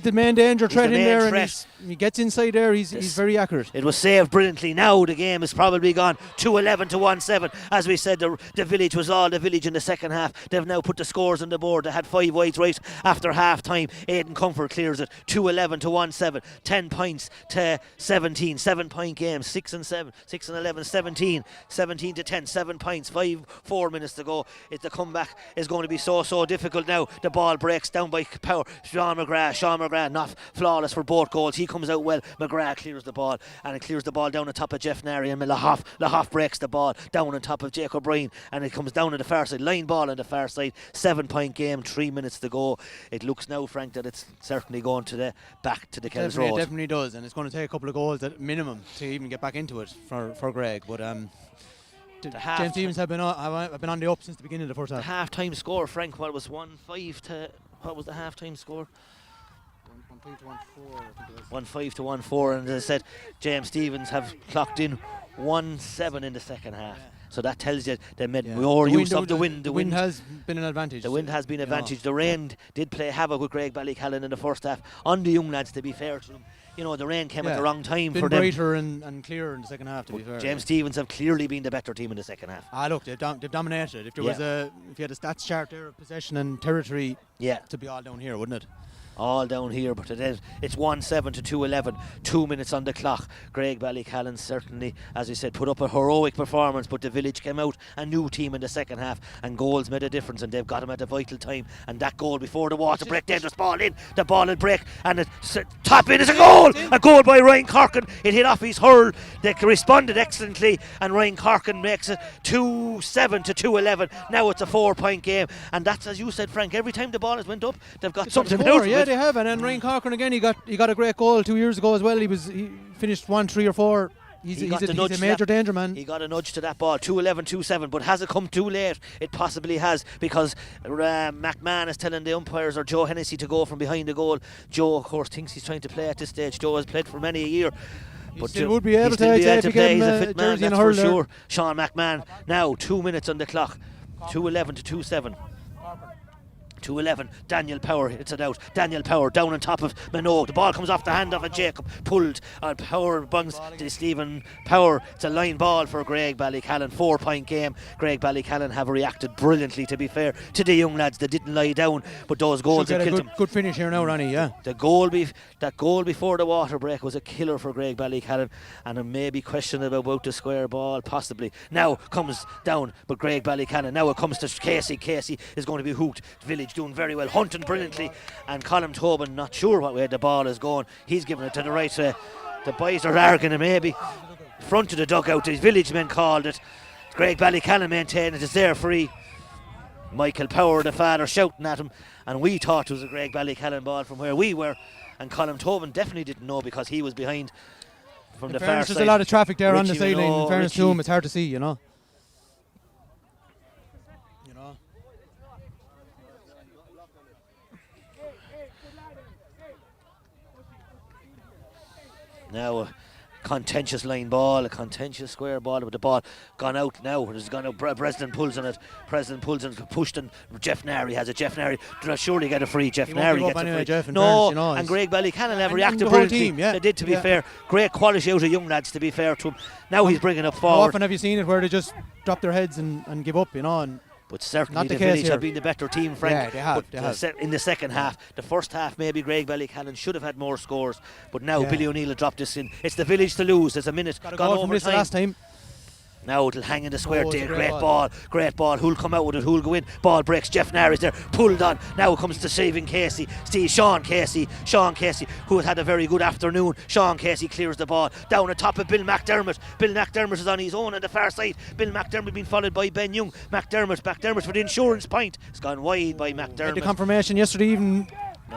the main danger threat in there, and he gets inside there. He's very accurate. It was saved brilliantly. Now the game is probably gone 2-11 to 1-7. As we said, the village was all the village in the second half. They've now put the scores on the board. They had 5 wides right after half time. Aidan Comfort clears it 2-11 to 1-7. 10 points to 17. 7 point game. 6 and 11, 17 to 10, 7 points, 4 minutes to go. The comeback is going to be so difficult now. The ball breaks down by power. Sean McGrath not flawless for both goals. He comes out well. McGrath clears the ball, and it clears the ball down on top of Jeff Nary, and Lahoff breaks the ball down on top of Jake O'Brien, and it comes down on the far side. Line ball on the far side. 7 point game, 3 minutes to go. It looks now, Frank, that it's certainly going back to the Kells Road. It definitely does, and it's going to take a couple of goals at minimum to even get back into it for Graigue. But James Stevens have been on the up since the beginning of the first half. The half-time score, Frank, what was 1-5 to... What was the half-time score? 1-5 to 1-4, I think it was. 1-5 to 1-4, and as I said, James Stevens have clocked in 1-7 in the second half. So that tells you they made Yeah. more use of the wind. The wind has been an advantage. The wind has been an advantage. The rain did play havoc with Graigue Ballycallan in the first half. On the young lads, to be fair to them, the rain came at the wrong time for them. Been brighter and clearer in the second half, to be fair. James Stephens have clearly been the better team in the second half. Look, they've dominated. If you had a stats chart there of possession and territory, to be all down here, wouldn't it? All down here, but it's 1-7 to 2-11, 2 minutes on the clock. Graigue Ballycallan certainly, as we said, put up a heroic performance, but the village came out a new team in the second half, and goals made a difference, and they've got them at a vital time. And that goal before the water break, dangerous ball in, the ball will break, and the top in is a goal! A goal by Ryan Corkin. It hit off his hurl. They responded excellently, and Ryan Corkin makes it 2-7 to 2-11. Now it's a 4-point game, and that's, as you said, Frank, every time the ball has went up, they've got something out of it. They have, and then Ryan Corcoran again. He got a great goal 2 years ago as well. He finished 1-3 or 4. He's a major danger man. He got a nudge to that ball, 2-11, 2-7, but has it come too late? It possibly has, because McMahon is telling the umpires or Joe Hennessy to go from behind the goal. Joe, of course, thinks he's trying to play at this stage. Joe has played for many a year. But he would be able to play. He's a fit man, that's for sure. Sean McMahon, now 2 minutes on the clock, 2-11 to 2-7. 2-11, Daniel Power hits it out. Daniel Power down on top of Minogue. The ball comes off the hand of a Jacob. Pulled. Power bungs to Stephen Power. It's a line ball for Graigue Ballycallan. 4-point game. Graigue Ballycallan have reacted brilliantly, to be fair, to the young lads. They didn't lie down, but those goals have killed them. Good finish here now, Ronnie, yeah. That goal before the water break was a killer for Graigue Ballycallan, and it may be questionable about the square ball, possibly. Now comes down, but Graigue Ballycallan, now it comes to Casey. Casey is going to be hooked. Village doing very well, hunting brilliantly, and Colin Tobin not sure what way the ball is going. He's giving it to the right way. The boys are arguing maybe front of the dugout. The village men called it. Graigue Ballycallan maintained it. It's there free. Michael Power, the father, shouting at him, and we thought it was a Graigue Ballycallan ball from where we were, and Colin Tobin definitely didn't know because he was behind from the far side. There's a lot of traffic there on the sideline. In fairness Richie, to him, it's hard to see, you know. Now a contentious line ball, a contentious square ball, but the ball gone out now. It's gone out. President pulls on it. Pushed, and Jeff Nary has it. Jeff Nary surely get a free. Jeff Nary gets a free. Jeff, no, and Graigue Ballycallan have reacted brilliantly. They did, to be fair. Great quality out of young lads, to be fair to him. Now he's bringing up forward. How often have you seen it where they just drop their heads and give up, you know? And but certainly the village have been the better team, Frank. Yeah, they have. In the second half, the first half, maybe Graigue Ballycallan should have had more scores, but now Billy O'Neill will drop this in. It's the village to lose. There's a minute gone over time. Last time. Now it'll hang in the square. Great ball. Who'll come out with it? Who'll go in? Ball breaks. Jeff Nary's there, pulled on. Now it comes to saving Casey. Sean Casey, who has had a very good afternoon. Sean Casey clears the ball down on top of Bill McDermott. Bill McDermott is on his own on the far side. Bill McDermott being followed by Ben Young. McDermott for the insurance point. It's gone wide by McDermott. The confirmation yesterday evening.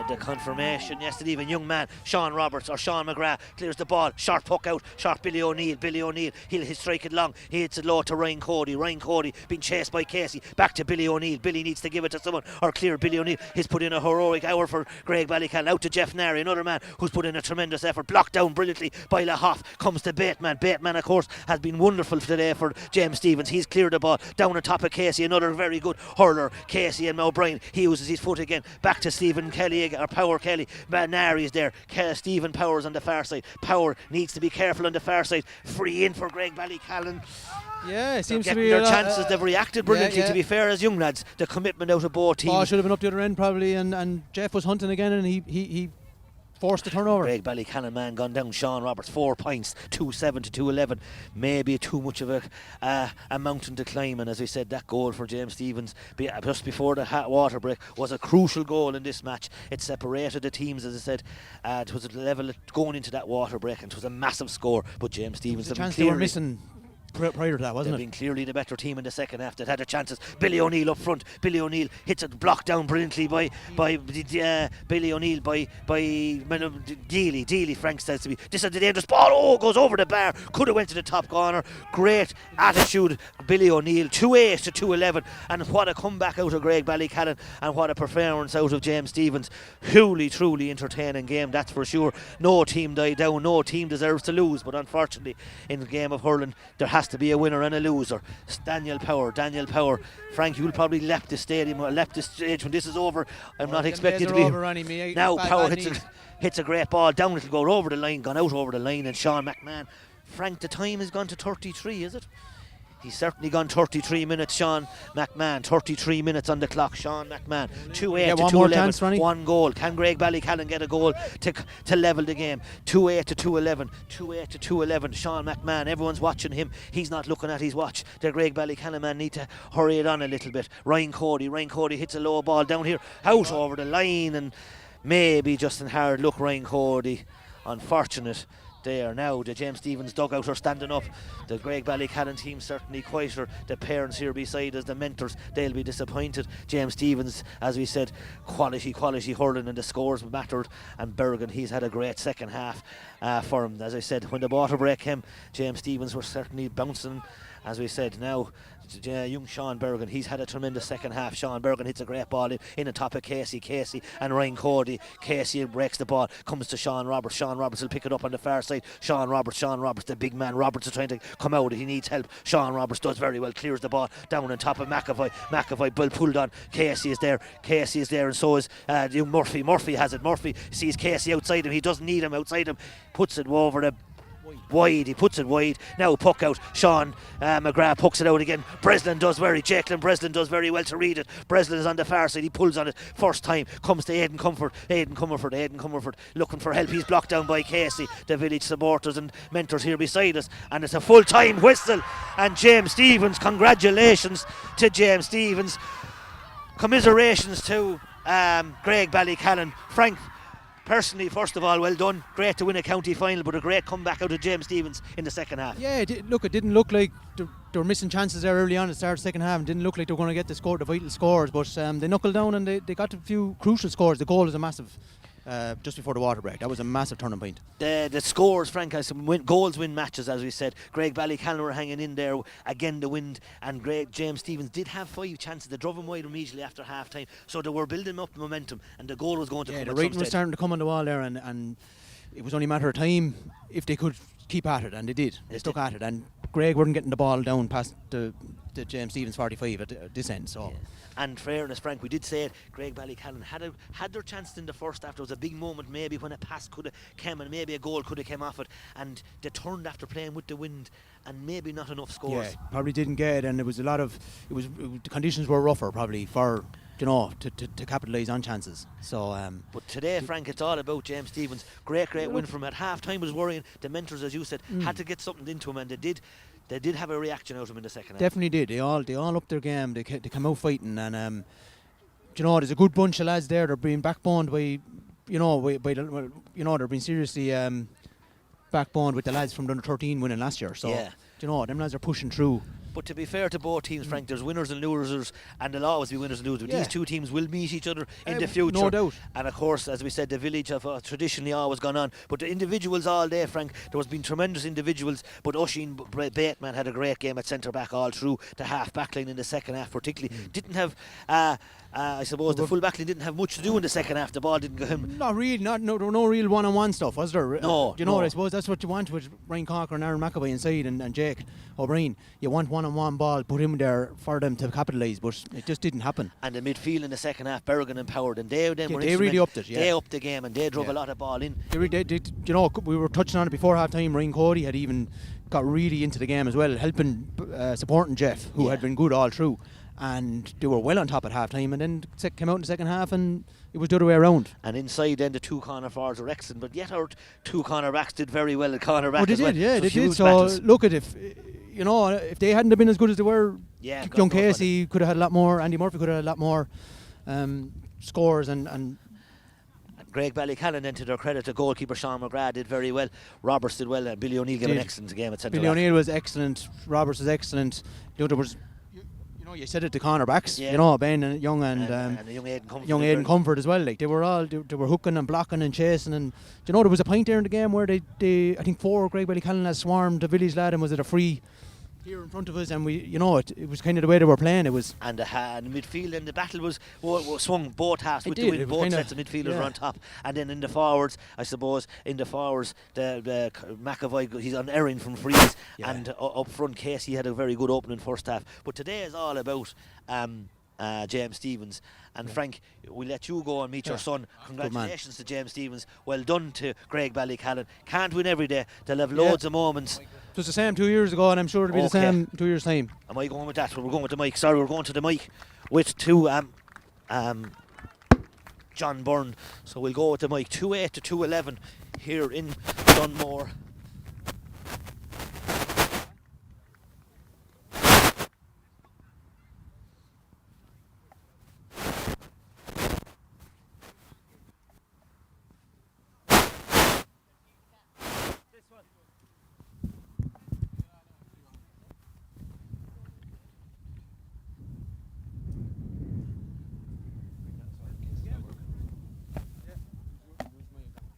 The confirmation yesterday, even young man Sean Roberts or Sean McGrath clears the ball, sharp puck out, sharp Billy O'Neill, he'll strike it long, he hits it low to Ryan Cody being chased by Casey, back to Billy O'Neill. Billy needs to give it to someone or clear. Billy O'Neill, he's put in a heroic hour for Graigue Ballycallan, out to Jeff Nary, another man who's put in a tremendous effort, blocked down brilliantly by Lahoff, comes to Bateman. Of course has been wonderful today for James Stephens. He's cleared the ball down on top of Casey, another very good hurler. Casey and O'Brien, he uses his foot again, back to Stephen Kelly or Power Kelly. Nary is there. Stephen Powers on the far side. Power needs to be careful on the far side. Free in for Graigue Ballycallan. Yeah, it seems to be their chances. They've reacted brilliantly, to be fair, as young lads. The commitment out of both teams. Ball should have been up the other end probably, and Jeff was hunting again, and he forced the turnover. Graigue Ballycallan man gone down. Sean Roberts, 4 points, 2-7 to 2-11. Maybe too much of a mountain to climb. And as we said, that goal for James Stephens just before the hot water break was a crucial goal in this match. It separated the teams, as I said. It was a level going into that water break, and it was a massive score. But James Stephens, the chance they were missing prior to that, wasn't it? They've been clearly the better team in the second half. They'd had their chances. Billy O'Neill up front. Billy O'Neill hits it, blocked down brilliantly by Billy O'Neill by Dealey. Frank says to me, this is the dangerous ball. Goes over the bar. Could have went to the top corner. Great attitude, Billy O'Neill. 2-8 to 2-11, and what a comeback out of Graigue Ballycallan, and what a performance out of James Stephens. Truly entertaining game, that's for sure. No team died down. No team deserves to lose, but unfortunately, in the game of hurling, there has has to be a winner and a loser. Daniel Power. Frank, you'll probably left the stadium or left the stage when this is over. I'm not expecting to be. Now Power hits a great ball down. It'll go over the line, gone out over the line, and Sean McMahon. Frank, the time has gone to 33, is it? He's certainly gone 33 minutes, Sean McMahon. 33 minutes on the clock, Sean McMahon. 2-8 to 2-11. One goal. Can Graigue Ballycallan get a goal to level the game? 2-8 to 2-11. 2-8 to 2-11. Sean McMahon, everyone's watching him. He's not looking at his watch. The Graigue Ballycallan man need to hurry it on a little bit. Ryan Cody hits a low ball down here. Out over the line, and maybe just in hard luck, Ryan Cody. Unfortunate. There now, the James Stephens dugout are standing up. The Graigue Ballycallan team certainly quieter. The parents here beside us, the mentors, they'll be disappointed. James Stephens, as we said, quality hurling, and the scores mattered. And Bergen, he's had a great second half for him. As I said, when the water break came, James Stephens were certainly bouncing. As we said, now young Sean Bergen, he's had a tremendous second half. Sean Bergen hits a great ball in the top of Casey and Ryan Cody. Casey breaks the ball, comes to Sean Roberts. Sean Roberts will pick it up on the far side. Sean Roberts, the big man. Roberts is trying to come out, he needs help. Sean Roberts does very well, clears the ball down on top of McAvoy pulled on. Casey is there, and so is Murphy has it. Murphy sees Casey outside him, he doesn't need him outside him, puts it over the wide, he puts it wide. Now puck out. Sean McGrath pucks it out again. Jacqueline Breslin does very well to read it. Breslin is on the far side, he pulls on it first time, comes to Aidan Comerford looking for help. He's blocked down by Casey. The village supporters and mentors here beside us, and it's a full time whistle. And James Stephens, congratulations to James Stephens, commiserations to Graigue Ballycallan. Frank, personally, first of all, well done. Great to win a county final, but a great comeback out of James Stephens in the second half. Yeah, it didn't look like they were missing chances there early on at the start of the second half. It didn't look like they were going to get the vital scores, but they knuckled down and they got a few crucial scores. The goal was a massive, just before the water break. That was a massive turning point. The scores, Frank, goals win matches, as we said. Graigue Ballycallan were hanging in there. Again, the wind, and James Stephens did have 5 chances. They drove him wide immediately after half time, so they were building up the momentum, and the goal was going to come. The rating was starting to come on the wall there, and it was only a matter of time if they could keep at it, and they did. They stuck at it, and Graigue weren't getting the ball down past the James Stephens 45 at this end. So. Yeah. And fairness, Frank, we did say it, Graigue Ballycallan had their chances in the first half. There was a big moment maybe when a pass could have come and maybe a goal could have come off it, and they turned after playing with the wind and maybe not enough scores. Yeah, probably didn't get it, and it was the conditions were rougher probably for to capitalise on chances. So, but today, Frank, it's all about James Stephens. Great win from at half time. Was worrying. The mentors, as you said, had to get something into him, and they did. They did have a reaction out of him in the second half. Definitely did. They all upped their game. They come out fighting, and there's a good bunch of lads there. They're being backboned by they're being seriously backboned with the lads from the under 13 winning last year. So them lads are pushing through. But to be fair to both teams, Frank, there's winners and losers, and there'll always be winners and losers. These two teams will meet each other in the future. No doubt. And of course, as we said, the village have traditionally always gone on. But the individuals all day, Frank, there has been tremendous individuals, but Oisin Bateman had a great game at centre-back all through the half-back line in the second half particularly. Didn't have... I suppose the full back line didn't have much to do in the second half. The ball didn't go him. Not really. No real one-on-one stuff, was there? No. I suppose that's what you want with Ryan Cocker and Aaron McAvoy inside and Jake O'Brien. You want one-on-one ball, put him there for them to capitalise, but it just didn't happen. And the midfield in the second half, Bergen empowered, and they really upped it. They upped the game, and they drove a lot of ball in. They we were touching on it before half time. Ryan Cody had even got really into the game as well, helping, supporting Jeff, who had been good all through. And they were well on top at half time, and then came out in the second half and it was the other way around. And inside then the two corner forwards were excellent, but yet our two corner backs did very well at corner back. They did. So look at if they hadn't have been as good as they were, John Casey could have had a lot more, Andy Murphy could have had a lot more scores and Graigue Ballycallan, then to their credit, the goalkeeper Sean McGrath did very well. Roberts did well, and Billy O'Neill gave an excellent game at centre back. Billy O'Neill was excellent, Roberts was excellent. There was, you said it, the cornerbacks, Ben and Young and young Aidan Comfort as well. Like they were hooking and blocking and chasing, and there was a point there in the game where they I think 4 Graigue Ballycallan has swarmed the village lad, and was it a free here in front of us, and it was kind of the way they were playing. It was. And the midfield and the battle was swung both halves with did. the win. Both sets of midfielders were on top, and then in the forwards, I suppose the McAvoy, he's on erring from frees, and up front Casey had a very good opening first half. But today is all about James Stevens. And Frank, we'll let you go and meet your son. Congratulations to James Stevens. Well done to Graigue Ballycallan. Can't win every day. They'll have loads of moments. It was the same 2 years ago, and I'm sure it'll be the same 2 years' time. Am I going with that? Well, we're going with the mic. Sorry, we're going to the mic with John Byrne. So we'll go with the mic. 2-8 to 2-11 here in Dunmore.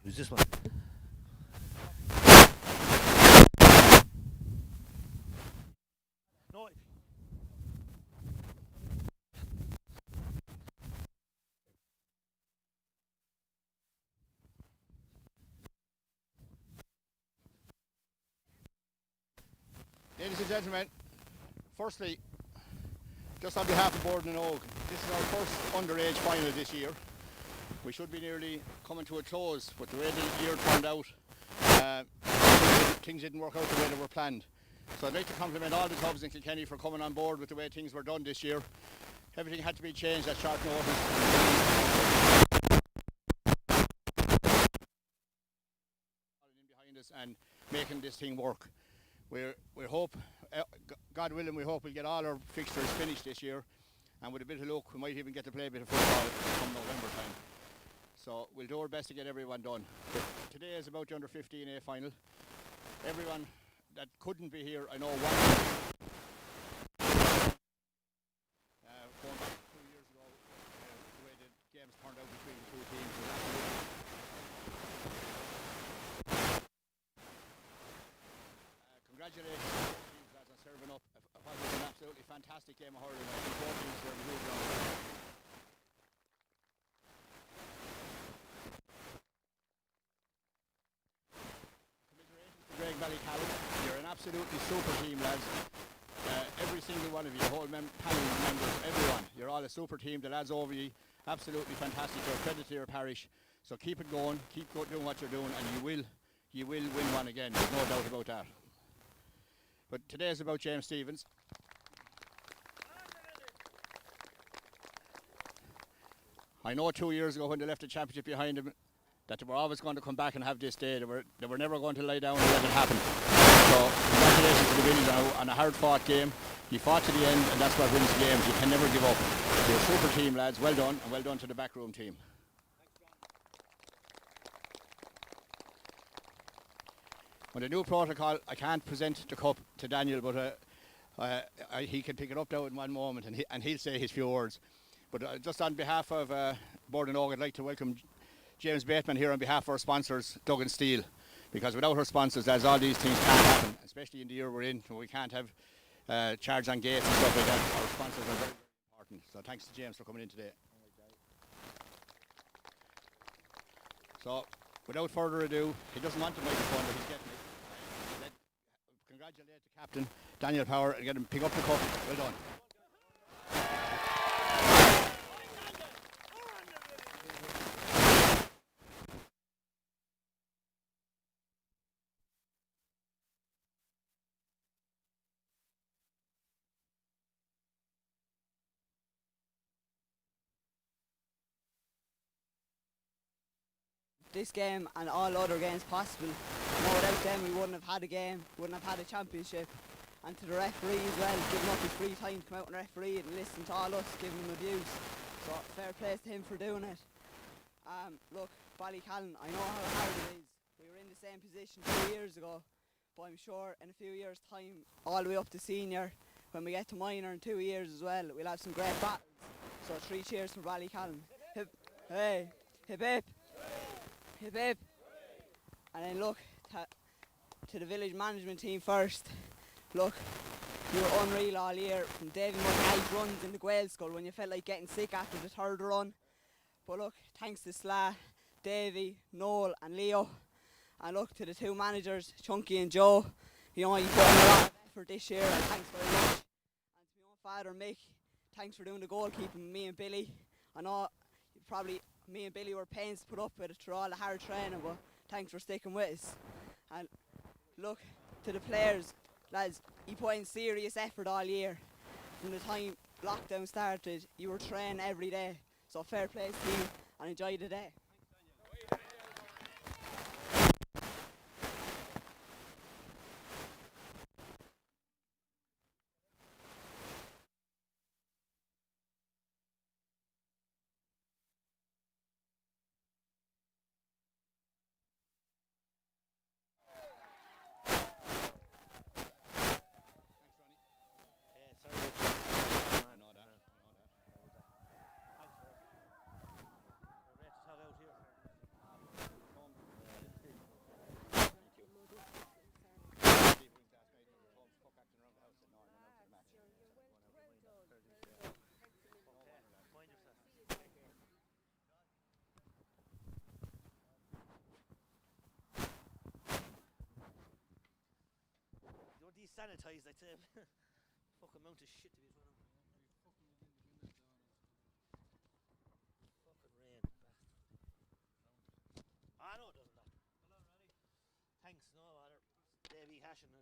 Who's this one? No. Ladies and gentlemen, firstly, just on behalf of Borden and Oak, this is our first underage final this year. We should be nearly coming to a close, but the way the year turned out, things didn't work out the way they were planned. So I'd like to compliment all the clubs in Kilkenny for coming on board with the way things were done this year. Everything had to be changed at short notice. Behind us and making this thing work. We hope, God willing, we hope we'll get all our fixtures finished this year, and with a bit of luck we might even get to play a bit of football come November time. So we'll do our best to get everyone done. But today is about the under 15A final. Everyone that couldn't be here, I know one going back 2 years ago, the way the games turned out between the two teams was absolutely congratulations to the teams lads on serving up. It was an absolutely fantastic game of hurling. I think both teams served a huge round. Commiserations to Graigue Ballycallan. You're an absolutely super team, lads. Every single one of you, the whole panel members, everyone, you're all a super team. The lads over you, absolutely fantastic. You're a credit to your parish. So keep it going, doing what you're doing, and you will win one again. There's no doubt about that. But today is about James Stevens. I know 2 years ago when they left the championship behind them that they were always going to come back and have this day. They were never going to lie down and let it happen. So congratulations to the Willies on a hard fought game. You fought to the end, and that's what wins games. You can never give up. You're a super team, lads. Well done, and well done to the backroom team. On the new protocol, I can't present the cup to Daniel, but he can pick it up now in one moment, and he'll say his few words. But just on behalf of Borden Oak, I'd like to welcome James Bateman here on behalf of our sponsors, Doug and Steel, because without our sponsors, as all these things can't happen, especially in the year we're in, when we can't have charge on gates and stuff like that. Our sponsors are very, very important. So thanks to James for coming in today. So without further ado, he doesn't want the microphone, but he's getting it. Congratulate the captain, Daniel Power, and get him pick up the cup. Well done. This game and all other games possible. Without them we wouldn't have had a game, wouldn't have had a championship. And to the referee as well, giving up his free time to come out and referee and listen to all us, giving him abuse. So fair play to him for doing it. Look, Ballycallan, I know how hard it is. We were in the same position 2 years ago, but I'm sure in a few years' time, all the way up to senior, when we get to minor in 2 years as well, we'll have some great battles. So 3 cheers for Ballycallan. Hip, hey, hip hip. Hip hip. And then look to the village management team first. Look, You were unreal all year, from David McKay's runs in the Gael Skull when you felt like getting sick after the third run. But look, thanks to Sla, Davy, Noel and Leo, and look to the two managers, Chunky and Joe. You know, you put in a lot of effort this year, and thanks very much. And to my own father, Mick, thanks for doing the goalkeeping, me and Billy. I know probably me and Billy were pains to put up with it through all the hard training, but thanks for sticking with us. And look to the players, lads, you put in serious effort all year. From the time lockdown started, you were training every day. So fair play to you and enjoy the day. Desanitized, I'd say. Fucking amount of shit to be thrown out. Fucking rain. Ah, no, it doesn't. Thanks, no bother. Davy Hashin.